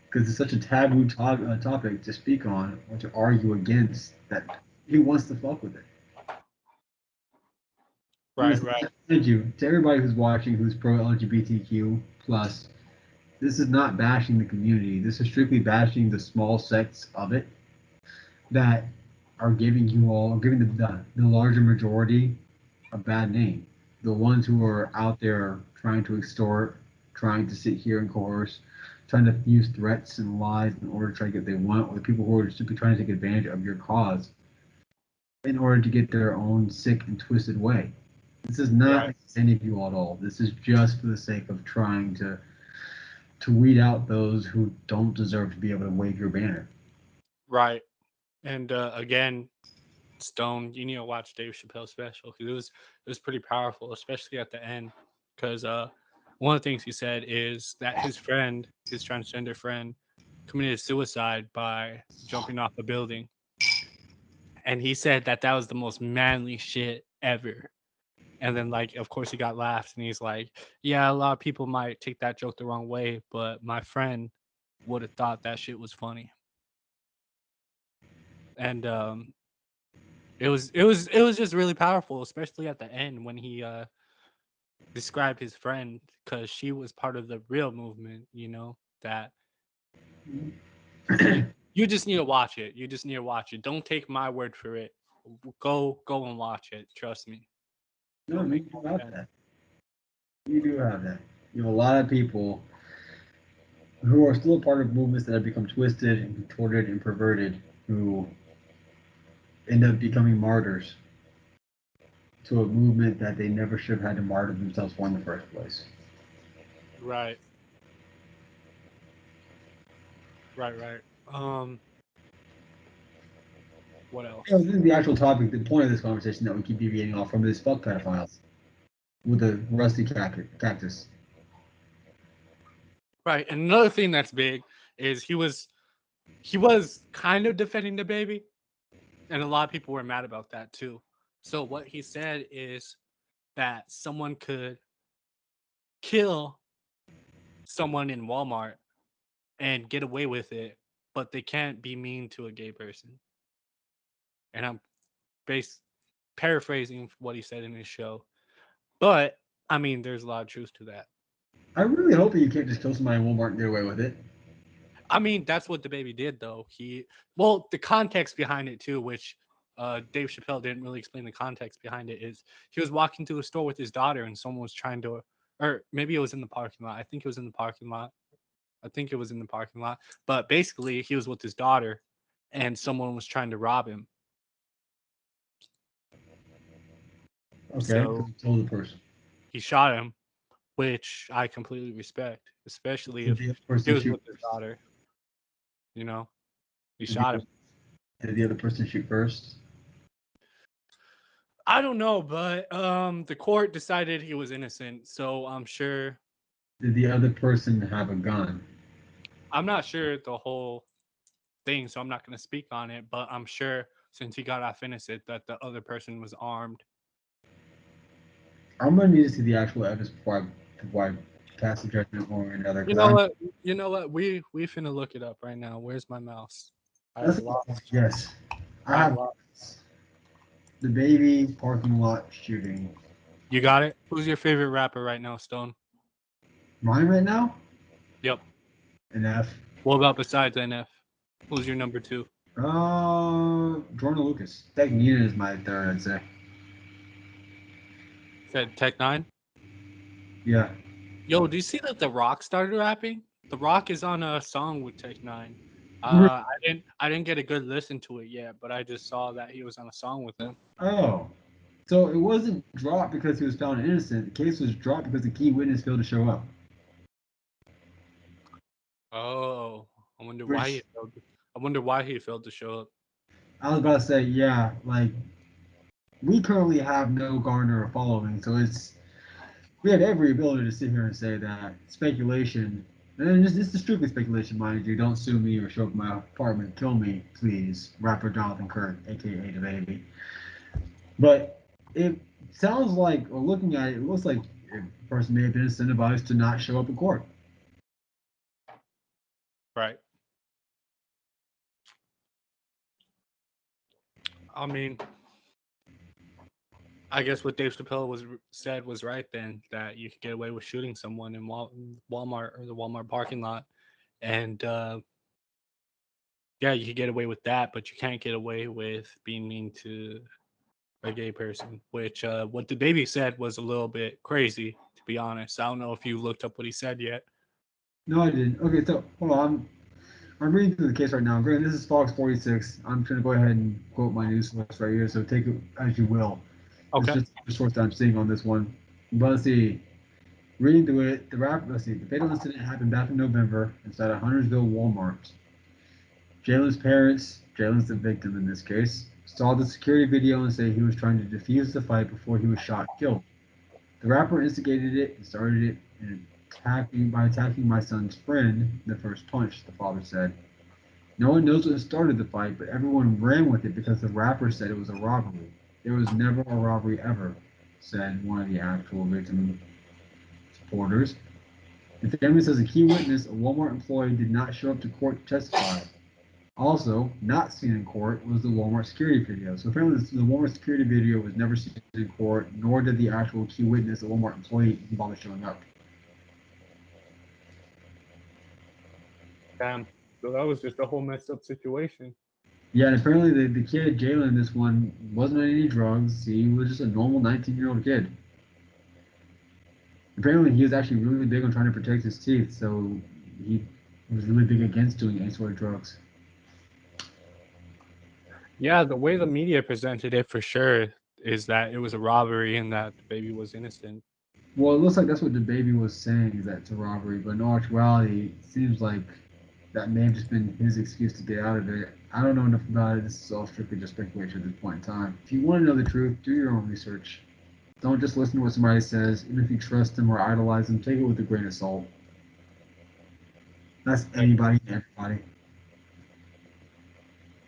because it's such a taboo topic to speak on or to argue against that who wants to fuck with it. Right, right. Thank you to everybody who's watching who's pro LGBTQ plus. This is not bashing the community. This is strictly bashing the small sects of it that are giving the larger majority a bad name. The ones who are out there trying to extort, trying to sit here and coerce, trying to use threats and lies in order to try to get what they want, or the people who are simply trying to take advantage of your cause in order to get their own sick and twisted way. This is not Right. any of you at all. This is just for the sake of trying to weed out those who don't deserve to be able to wave your banner. Right. And again, Stone, you need to watch Dave Chappelle's special because it was pretty powerful, especially at the end. Because one of the things he said is that his friend, his transgender friend, committed suicide by jumping off a building, and he said that that was the most manly shit ever. And then, like, of course, he got laughed, and he's like, "Yeah, a lot of people might take that joke the wrong way, but my friend would have thought that shit was funny." And it was just really powerful, especially at the end when he described his friend because she was part of the real movement. That you just need to watch it. You just need to watch it. Don't take my word for it. Go and watch it. Trust me. No, It'll you make do more have sense. that. You do have that. You have a lot of people who are still a part of movements that have become twisted and contorted and perverted who end up becoming martyrs to a movement that they never should have had to martyr themselves for in the first place. Right, right, right. What You know, else? this is the actual topic, the point of this conversation that we keep deviating off from is fuck pedophiles with a rusty cactus. Right, and another thing that's big is he was kind of defending the baby, and a lot of people were mad about that too. So what he said is that someone could kill someone in Walmart and get away with it, but they can't be mean to a gay person. And I'm base paraphrasing what he said in his show. But I mean, there's a lot of truth to that. I really hope that you can't just kill somebody in Walmart and get away with it. I mean, that's what the baby did, though. Well, the context behind it too, which Dave Chappelle didn't really explain the context behind it, is he was walking through a store with his daughter, and someone was trying to or maybe it was in the parking lot. I think it was in the parking lot. But basically, he was with his daughter, and someone was trying to rob him. Okay, So told the person. he shot him, which I completely respect, especially Did if the other he person was shoot with his first? daughter. You know, he Did shot him. the other person shoot first? I don't know, but the court decided he was innocent, so I'm sure. Did the other person have a gun? I'm not sure the whole thing, so I'm not going to speak on it. But I'm sure since he got off innocent, that the other person was armed. I'm gonna need to see the actual evidence before I cast a judgment one way or another. You Because know I'm what? You know what? We finna look it up right now. Where's my mouse? I have that's lost. yes. I I've have lost. the baby parking lot shooting. You got it. Who's your favorite rapper right now, Stone? Mine right now? Yep. An F. What about besides NF? Who's your number two? Jordan Lucas. Tech Nina is my third, I'd say. Said Tech Nine. Yeah. Yo, do you see that The Rock started rapping? The Rock is on a song with Tech Nine. I didn't get a good listen to it yet, but I just saw that he was on a song with him. Oh. So it wasn't dropped because he was found innocent. The case was dropped because the key witness failed to show up. Oh, I wonder why he Which failed. I wonder why he failed to show up. I was about to say, yeah, like we currently have no garner or following, so we have every ability to sit here and say that speculation, and this is strictly speculation, mind you. Don't sue me or show up at my apartment. Kill me, please. Rapper Jonathan Kirk, aka the baby. But it sounds like, or looking at it, it looks like a person may have been incentivized to not show up in court. Right. I mean, I guess what Dave Chappelle said was right then, that you could get away with shooting someone in Walmart or the Walmart parking lot, and yeah, you could get away with that, but you can't get away with being mean to a gay person. Which what the baby said was a little bit crazy, to be honest. I don't know if you looked up what he said yet. No, I didn't. Okay, so hold on. I'm reading through the case right now. Granted, this is Fox 46. I'm going to go ahead and quote my news source right here, so take it as you will. It's Okay. just the source that I'm seeing on this one. But let's see. Reading through it, the fatal incident happened back in November inside a Huntersville Walmart. Jalen's parents, Jalen's the victim in this case, saw the security video and say he was trying to defuse the fight before he was shot and killed. The rapper instigated it and started it by attacking my son's friend, the first punch, the father said. No one knows what started the fight, but everyone ran with it because the rapper said it was a robbery. There was never a robbery ever, said one of the actual victim supporters. The family says a key witness, a Walmart employee, did not show up to court to testify. Also, not seen in court was the Walmart security video. So apparently, the Walmart security video was never seen in court, nor did the actual key witness, a Walmart employee, bother showing up. Damn. So that was just a whole messed up situation. Yeah, and apparently the kid, Jalen, this one, wasn't on any drugs. He was just a normal 19-year-old kid. Apparently, he was actually really big on trying to protect his teeth, so he was really big against doing any sort of drugs. Yeah, the way the media presented it for sure is that it was a robbery and that the baby was innocent. Well, it looks like that's what the baby was saying, is that it's a robbery, but in all actuality, it seems like that may have just been his excuse to get out of it. I don't know enough about it. This is all strictly just speculation at this point in time. If you want to know the truth, do your own research. Don't just listen to what somebody says. Even if you trust them or idolize them, take it with a grain of salt. That's anybody and everybody.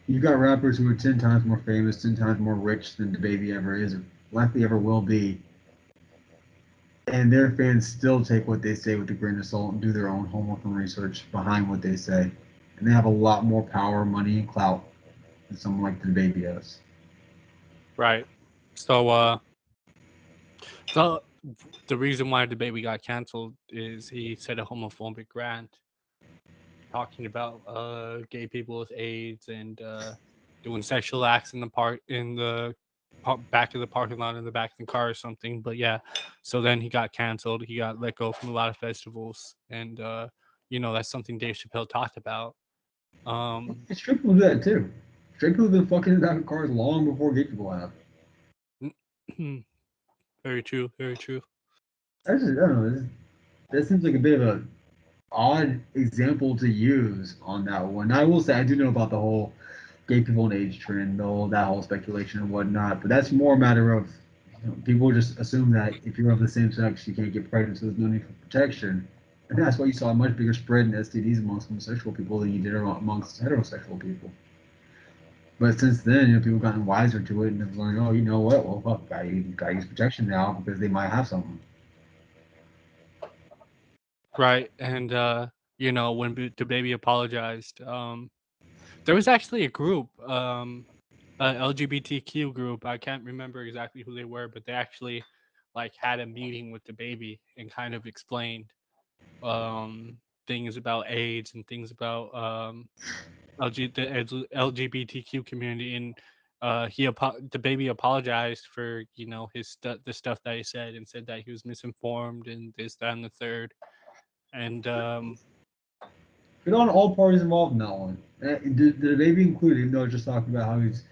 You've got rappers who are 10 times more famous, 10 times more rich than the baby ever is, or likely ever will be. And their fans still take what they say with a grain of salt and do their own homework and research behind what they say. And they have a lot more power, money, and clout than someone like the baby does. Right. So the the reason why the baby got canceled is he said a homophobic rant talking about gay people with AIDS and doing sexual acts in the back of the parking lot in the back of the car or something. But yeah, so then he got canceled. He got let go from a lot of festivals, and that's something Dave Chappelle talked about. Straight people do that too. Straight people have been fucking in the back of cars long before gay people have. Very true. Very true. I don't know. That seems like a bit of a odd example to use on that one. I will say I do know about the whole gay people and age trend, that whole speculation and whatnot, but that's more a matter of people just assume that if you're of the same sex, you can't get pregnant, so there's no need for protection. And that's why you saw a much bigger spread in STDs amongst homosexual people than you did amongst heterosexual people. But since then, people have gotten wiser to it and have learned, oh, you know what? Well, fuck, gotta use protection now because they might have something. Right. And when the baby apologized, there was actually a group, a LGBTQ group. I can't remember exactly who they were, but they actually like had a meeting with the baby and kind of explained things about AIDS and things about the LGBTQ community. And the baby apologized for the stuff that he said, and said that he was misinformed and this, that, and the third. And Good on all parties involved in that one. The baby included, even though I was just talking about how he's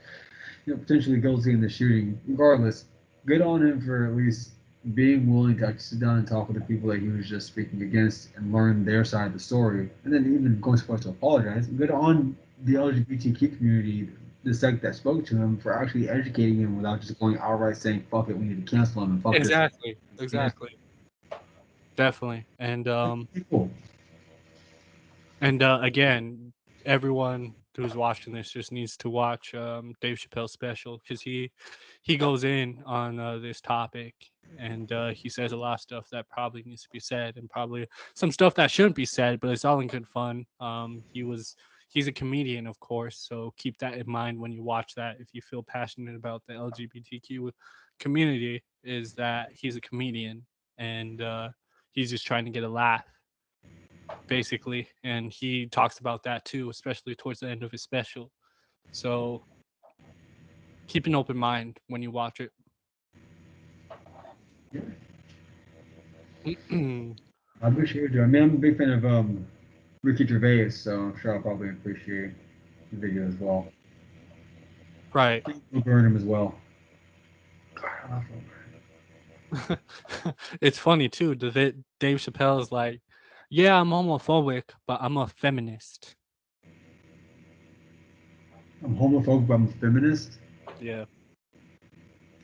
potentially guilty in the shooting. Regardless, good on him for at least being willing to actually sit down and talk with the people that he was just speaking against and learn their side of the story. And then even going so far as to apologize. Good on the LGBTQ community, the sect that spoke to him, for actually educating him without just going outright saying, fuck it, we need to cancel him and fuck exactly, this. definitely. And Cool. again, everyone who's watching this just needs to watch Dave Chappelle's special, because he goes in on this topic, and he says a lot of stuff that probably needs to be said, and probably some stuff that shouldn't be said, but it's all in good fun. He's a comedian, of course, so keep that in mind when you watch that. If you feel passionate about the LGBTQ community, is that he's a comedian, and he's just trying to get a laugh, basically. And he talks about that too, especially towards the end of his special. So keep an open mind when you watch it. I appreciate it. I mean, I'm a big fan of Ricky Gervais, so I'm sure I'll probably appreciate the video as well. Right. We'll burn him as well. It's funny too. Dave Chappelle is like, yeah, I'm homophobic, but I'm a feminist. I'm homophobic, but I'm a feminist. Yeah.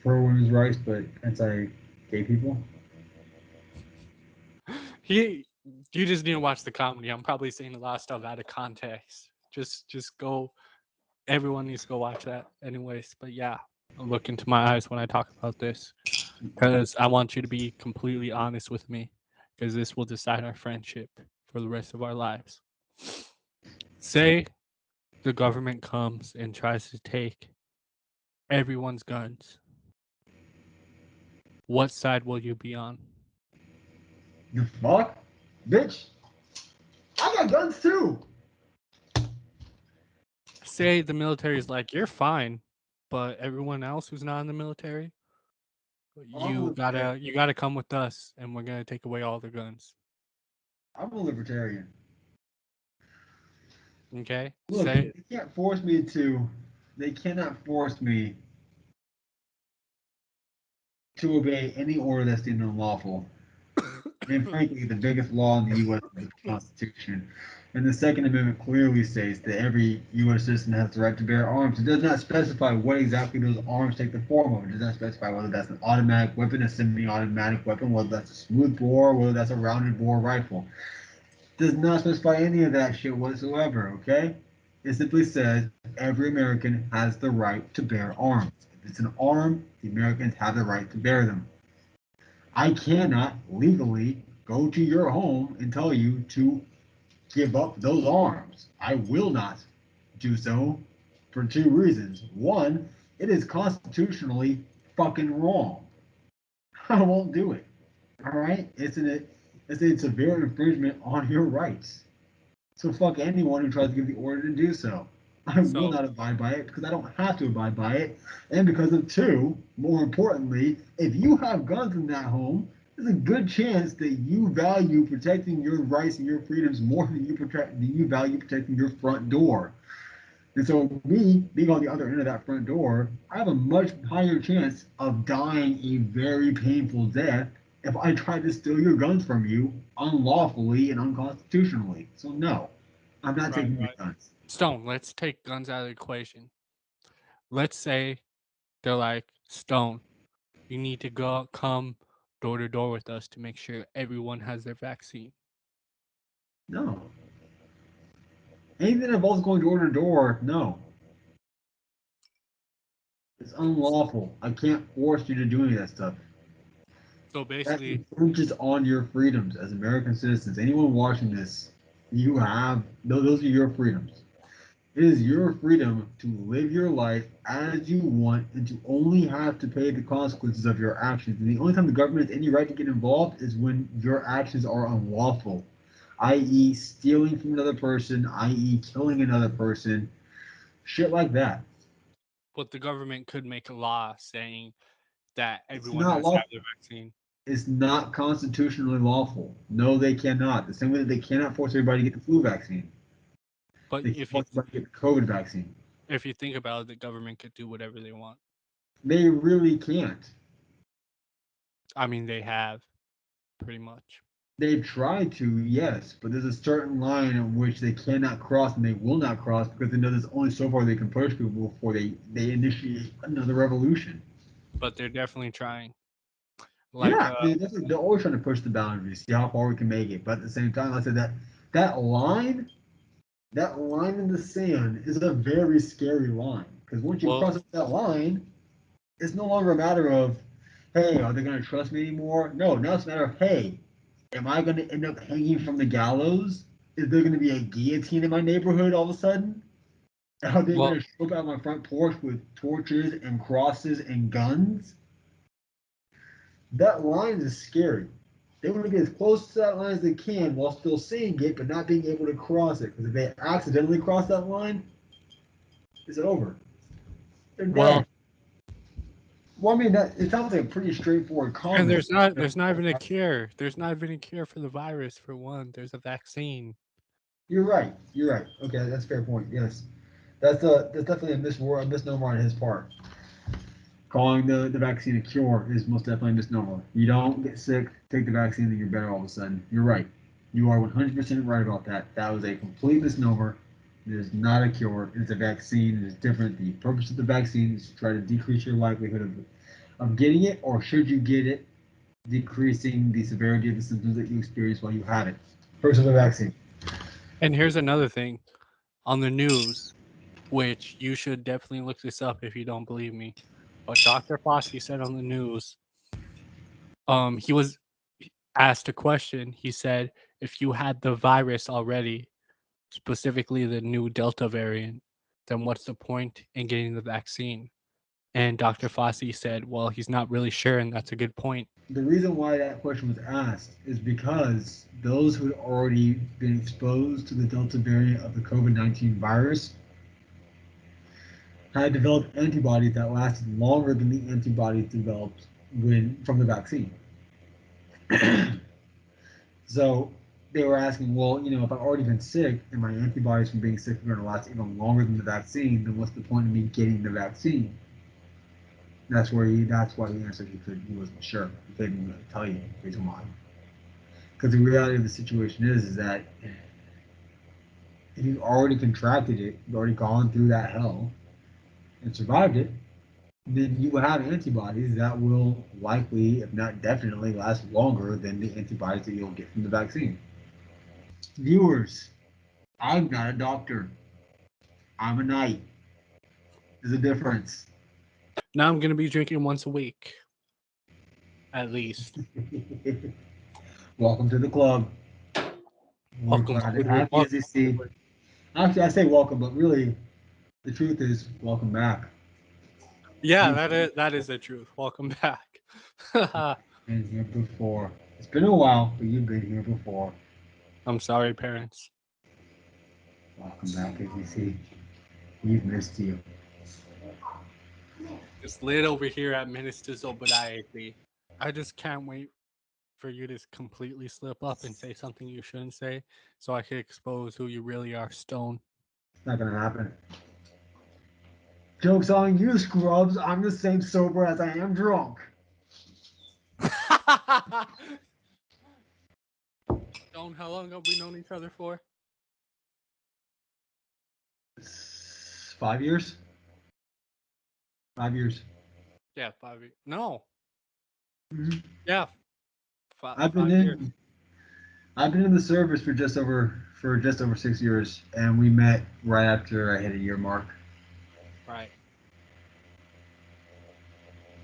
Pro women's rights, but anti-gay people. You just need to watch the comedy. I'm probably saying a lot of stuff out of context. Just go. Everyone needs to go watch that, anyways. But yeah, look into my eyes when I talk about this, because I want you to be completely honest with me, because this will decide our friendship for the rest of our lives. Say the government comes and tries to take everyone's guns. What side will you be on? The fuck? Bitch! I got guns too! Say the military is like, you're fine, but everyone else who's not in the military, you gotta come with us, and we're gonna take away all the guns. I'm a libertarian. Okay? Look, Say they can't force me to. They cannot force me to obey any order that's deemed unlawful. And frankly, the biggest law in the U.S. is the Constitution. And the Second Amendment clearly states that every U.S. citizen has the right to bear arms. It does not specify what exactly those arms take the form of. It does not specify whether that's an automatic weapon, a semi-automatic weapon, whether that's a smooth bore, whether that's a rounded bore rifle. It does not specify any of that shit whatsoever, okay? It simply says every American has the right to bear arms. If it's an arm, the Americans have the right to bear them. I cannot legally go to your home and tell you to give up those arms. I will not do so for two reasons. One, it is constitutionally fucking wrong. I won't do it. All right? It's a severe infringement on your rights. So fuck anyone who tries to give the order to do so. I So- will not abide by it because I don't have to abide by it. And because of two, more importantly, if you have guns in that home, there's a good chance that you value protecting your rights and your freedoms more than you value protecting your front door. And so, me being on the other end of that front door, I have a much higher chance of dying a very painful death if I try to steal your guns from you unlawfully and unconstitutionally. So, no, I'm not taking your right. guns. Stone, let's take guns out of the equation. Let's say they're like, Stone, you need to come door to door with us to make sure everyone has their vaccine. No. Anything that involves going door to door, no. It's unlawful. I can't force you to do any of that stuff. So That basically, infringes on your freedoms as American citizens. Anyone watching this, you have those are your freedoms. It is your freedom to live your life as you want and to only have to pay the consequences of your actions. And the only time the government has any right to get involved is when your actions are unlawful, i.e., stealing from another person, i.e., killing another person, shit like that. but the government could make a law saying that It's everyone not has to have lawful. their vaccine. It's not constitutionally lawful. No, they cannot. The same way that they cannot force everybody to get the flu vaccine. But They can force everybody to get the COVID vaccine. if you think about it, the government could do whatever they want. They really can't. I mean, they have pretty much. They've tried to, yes, but there's a certain line in which they cannot cross and they will not cross because they know there's only so far they can push people before they initiate another revolution. But they're definitely trying. Like, Yeah, they're always trying to push the boundaries, see how far we can make it. But at the same time, like I said that line, that line in the sand is a very scary line because once you well, cross that line, it's no longer a matter of, hey, are they going to trust me anymore? No, now it's a matter of, hey, am I going to end up hanging from the gallows? Is there going to be a guillotine in my neighborhood all of a sudden? Are they well, going to show up on my front porch with torches and crosses and guns? That line is scary. They want to get as close to that line as they can while still seeing it, but not being able to cross it. Because if they accidentally cross that line, it's over. They're well, dead. Well, I mean, it sounds like a pretty straightforward and comment. there's not even a cure. There's not even a cure for the virus. For one, there's a vaccine. You're right. You're right. Okay, that's a fair point. Yes, that's definitely a misnomer on his part. Calling the vaccine a cure is most definitely a misnomer. You don't get sick, take the vaccine, then you're better all of a sudden. You're right. You are 100% right about that. That was a complete misnomer. It is not a cure. It is a vaccine. It is different. The purpose of the vaccine is to try to decrease your likelihood of getting it, or should you get it, decreasing the severity of the symptoms that you experience while you have it. Purpose of the vaccine. And here's another thing on the news, which you should definitely look this up if you don't believe me. But Dr. Fossey said on the news, he was asked a question. He said, if you had the virus already, specifically the new Delta variant, then what's the point in getting the vaccine? And Dr. Fossey said, well, he's not really sure, and that's a good point. The reason why that question was asked is because those who had already been exposed to the Delta variant of the COVID-19 virus had developed antibodies that lasted longer than the antibodies developed from the vaccine. So they were asking, well, if I've already been sick and my antibodies from being sick are going to last even longer than the vaccine, then what's the point of me getting the vaccine? That's why he answered he wasn't sure. He couldn't really tell you based on why. Because the reality of the situation is that if you've already contracted it, you've already gone through that hell and survived it, then you will have antibodies that will likely, if not definitely, last longer than the antibodies that you'll get from the vaccine. Viewers, I'm not a doctor. I'm a knight. There's a difference. Now I'm going to be drinking once a week, at least. Welcome to the club. We're Welcome glad to to have you, welcome. Izzy. Actually, I say welcome, but really, the truth is, welcome back. Yeah, that is the truth. Welcome back. Been here before. It's been a while, but you've been here before. I'm sorry, parents. Welcome back, Izzy. We've missed you. Just lit over here at Menace Two Sobriety. I just can't wait for you to completely slip up and say something you shouldn't say, so I can expose who you really are, Stone. It's not gonna happen. Joke's on you, scrubs. I'm the same sober as I am drunk. Stone, how long have we known each other for? 5 years. 5 years. Yeah, 5 years. No. Mm-hmm. Yeah. I've been 5 years. I've been in the service for just over 6 years, and we met right after I hit a year mark. Right.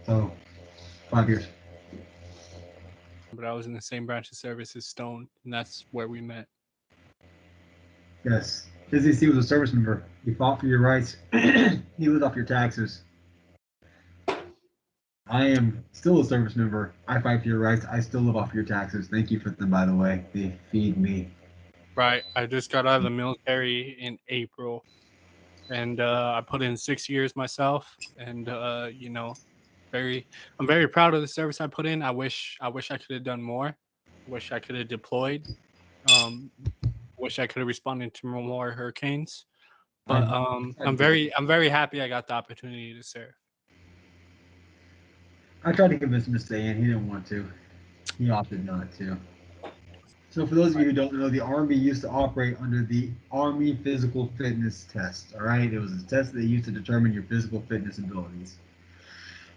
So 5 years. But I was in the same branch of service as Stone, and that's where we met. Yes. Izzy C was a service member. He fought for your rights. He lived off your taxes. I am still a service member. I fight for your rights. I still live off your taxes. Thank you for them, by the way. They feed me. Right. I just got out of the military in April, and I put in 6 years myself, and I'm very proud of the service I put in. I wish I could have done more. Wish I could have deployed. Wish I could have responded to more hurricanes. But I'm very happy I got the opportunity to serve. I tried to convince him to stay in. He didn't want to. He opted not to. So for those of you who don't know, the Army used to operate under the Army Physical Fitness Test. All right, it was a test they used to determine your physical fitness abilities.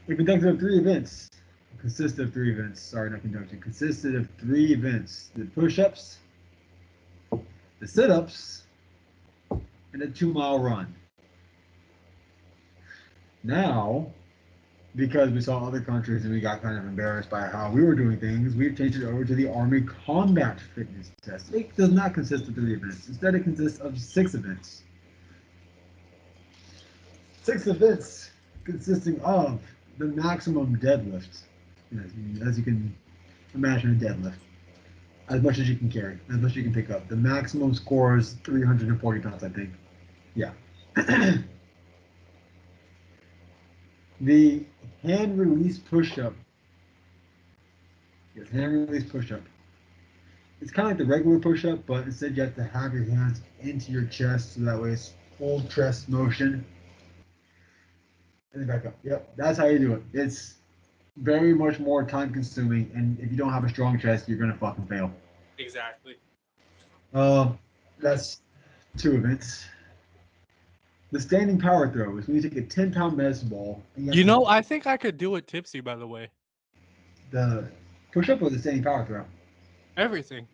It consisted of 3 events. Consisted of 3 events: the push-ups, the sit-ups, and a 2-mile run. Now, because we saw other countries and we got kind of embarrassed by how we were doing things, we've changed it over to the Army Combat Fitness Test. It does not consist of 3 events. Instead, it consists of 6 events. 6 events consisting of the maximum deadlift. As you can imagine, a deadlift. As much as you can carry, as much as you can pick up. The maximum score is 340 pounds, I think. Yeah. The hand release push-up. Yes, hand release push-up. It's kind of like the regular push-up, but instead you have to have your hands into your chest, so that way it's full chest motion. And then back up. Yep, that's how you do it. It's very much more time-consuming, and if you don't have a strong chest, you're gonna fucking fail. Exactly. That's 2 events. The standing power throw is when you take a 10-pound medicine ball. And I think I could do it tipsy, by the way. The push-up or the standing power throw? Everything.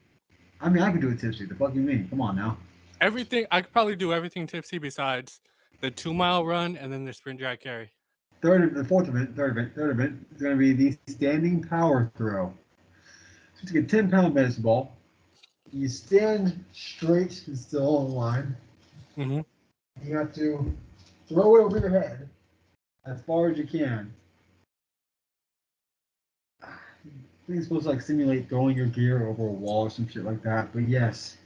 I mean, I could do it tipsy. The fuck you mean? Come on now. Everything. I could probably do everything tipsy besides the 2-mile run and then the sprint drag carry. Third event is going to be the standing power throw. So you take a 10-pound medicine ball. You stand straight and still on the line. Mm-hmm. You have to throw it over your head as far as you can. I think it's supposed to like simulate throwing your gear over a wall or some shit like that. But yes,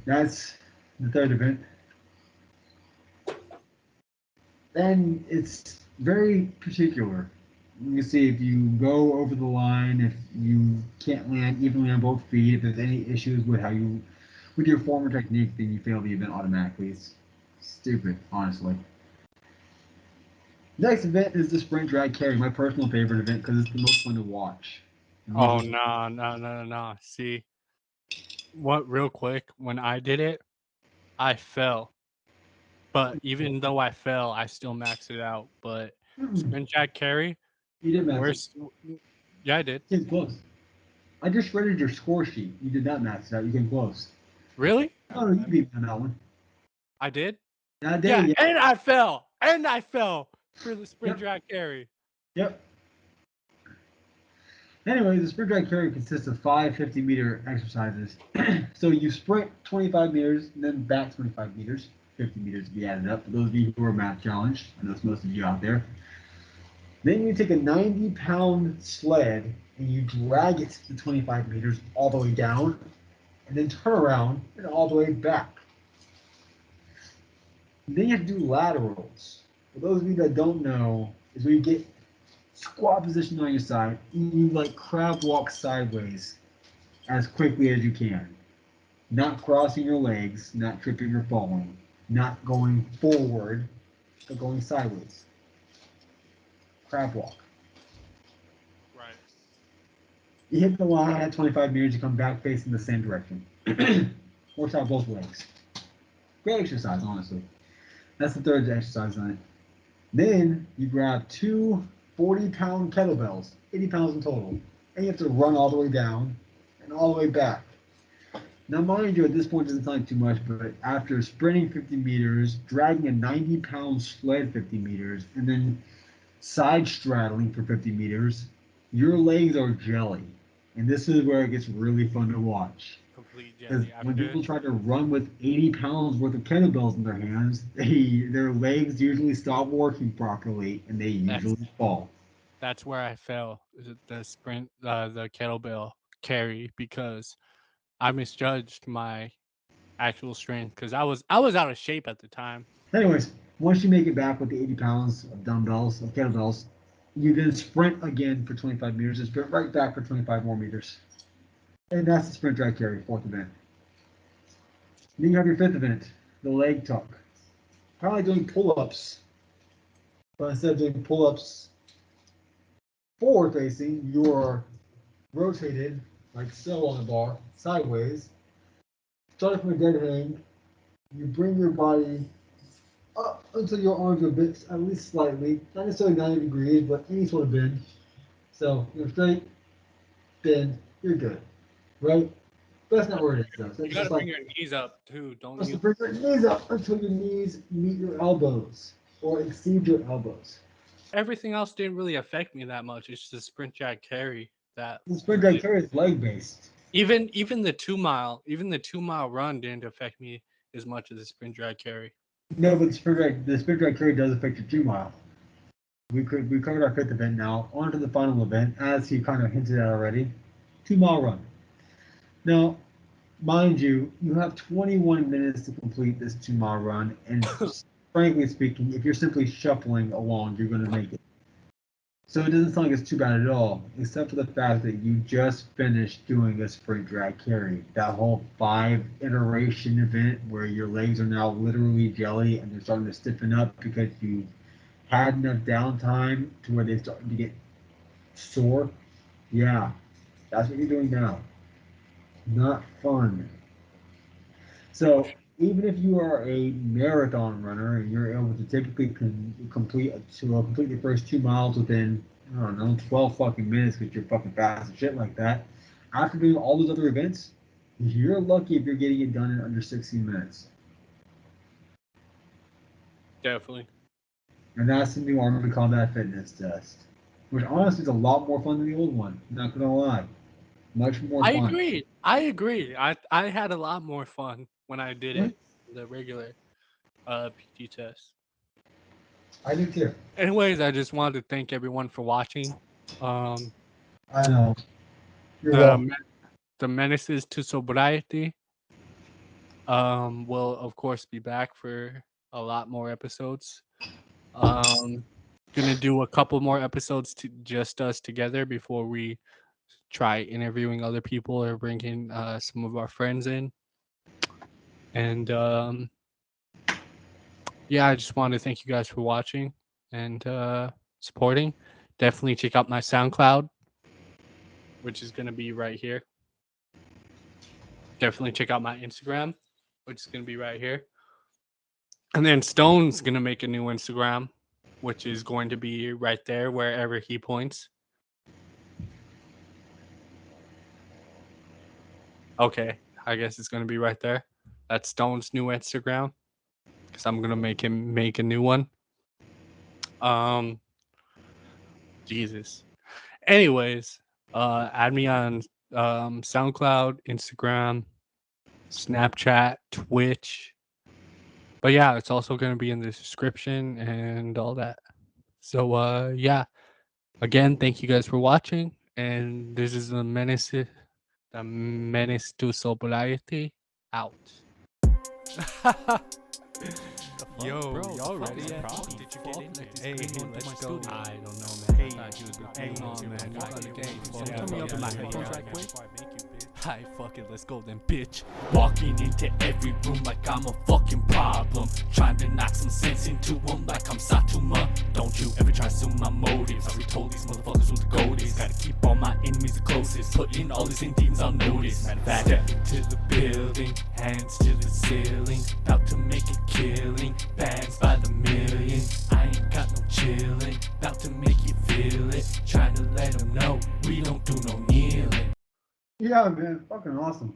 that's the third event. Then it's very particular. You can see if you go over the line, if you can't land evenly on both feet, if there's any issues with with your former technique, then you fail the event automatically. It's stupid, honestly. Next event is the sprint drag carry, my personal favorite event because it's the most fun to watch. Oh, no. See, real quick, when I did it, I fell. But even though I fell, I still maxed it out. But sprint drag carry, You did max it. Yeah, I did. You came close. I just shredded your score sheet. You did not max it out. You came close. Really? Oh, no, you beat me on that one. I did? That Yeah, day, yeah. and I fell. And I fell for the sprint drag carry. Yep. Anyway, the sprint drag carry consists of 5 50-meter exercises. So you sprint 25 meters, and then back 25 meters, 50 meters to be added up. For those of you who are math challenged, I know it's most of you out there. Then you take a 90-pound sled and you drag it the 25 meters all the way down, and then turn around and all the way back. Then you have to do laterals. For those of you that don't know, is where you get squat position on your side, and you like crab walk sideways as quickly as you can. Not crossing your legs, not tripping or falling, not going forward, but going sideways. Crab walk. Right. You hit the line at 25 meters, you come back facing the same direction. Works out both legs. Great exercise, honestly. That's the third exercise on it. Then you grab two 40-pound kettlebells, 80 pounds in total, and you have to run all the way down and all the way back. Now, mind you, at this point, it doesn't sound like too much, but after sprinting 50 meters, dragging a 90-pound sled 50 meters, and then side straddling for 50 meters, your legs are jelly. And this is where it gets really fun to watch. Complete Because jelly when after. people try to run with 80 pounds worth of kettlebells in their hands, their legs usually stop working properly and they That's usually fall. that's where I fell. The sprint, the kettlebell carry, because I misjudged my actual strength because I was out of shape at the time. Anyways, once you make it back with the 80 pounds of dumbbells, of kettlebells, you then sprint again for 25 meters and sprint right back for 25 more meters. And that's the sprint drag carry, fourth event. Then you have your fifth event, the leg tuck. Kind of like doing pull-ups, but instead of doing pull-ups forward facing, you're rotated like so on the bar, sideways. Starting from a dead hang, you bring your body up until your arms are bent at least slightly, not necessarily 90 degrees, but any sort of bend. So you're straight, bend, you're good, right? But that's not where it is though. So You it's gotta just bring like your knees up too, don't just to you? bring your knees up until your knees meet your elbows or exceed your elbows. Everything else didn't really affect me that much. It's the sprint jack carry that The sprint drag carry is leg based. even the 2 mile run didn't affect me as much as the sprint drag carry. No, but the sprint drag carry does affect your 2 mile. We covered our fifth event now. On to the final event, as he kind of hinted at already. 2 mile run. Now, mind you, you have 21 minutes to complete this 2 mile run, and frankly speaking, if you're simply shuffling along, you're going to make it. So it doesn't sound like it's too bad at all, except for the fact that you just finished doing a sprint drag carry. That whole 5 iteration event where your legs are now literally jelly and they're starting to stiffen up because you had enough downtime to where they're starting to get sore. Yeah, that's what you're doing now. Not fun. So even if you are a marathon runner and you're able to typically complete the first 2 miles within, I don't know, 12 fucking minutes because you're fucking fast and shit like that, after doing all those other events, you're lucky if you're getting it done in under 16 minutes. Definitely. And that's the new Army Combat Fitness test, which honestly is a lot more fun than the old one. Not gonna lie, much more I fun. agree. I agree. I had a lot more fun when I did Mhm. it, the regular PT test. I do too. Anyways, I just wanted to thank everyone for watching. Um, I know. You're the welcome. Me- the Menaces to Sobriety will of course be back for a lot more episodes. Um, gonna do a couple more episodes to just us together before we try interviewing other people or bringing some of our friends in. And yeah, I just want to thank you guys for watching and supporting. Definitely check out my SoundCloud, which is gonna be right here. Definitely check out my Instagram, which is gonna be right here. And then Stone's gonna make a new Instagram, which is going to be right there wherever he points. Okay, I guess it's gonna be right there. That's Stone's new Instagram because I'm gonna make him make a new one. Um, Jesus. Anyways, add me on SoundCloud, Instagram, Snapchat, Twitch. But yeah, it's also gonna be in the description and all that. So yeah. Again, thank you guys for watching. And this is the Menace to Sobriety out. The Yo, Bro, y'all fuck ready? is Yeah. problem? Did you Fuck get in? like this Hey, came hey, onto let's my go. studio. I don't know, man. Hey, I thought you was hang hang on, on, man. man. You got the game. Yeah, turn me up in my headphones right quick. Hi, fuck it. Let's go then, bitch. Walking into every room like I'm a fucking problem. Trying to knock some sense into them like I'm Satuma. Don't you ever try to assume my motives. I already told these motherfuckers who the goat is. Gotta keep all my enemies the closest. Putting all these demons on notice. Matter of fact, step into the building, hands to the ceiling. About to make a killing, bags by the million. I ain't got no chillin', about to make you feel it. Trying to let them know we don't do no kneeling. Yeah, man, fucking awesome.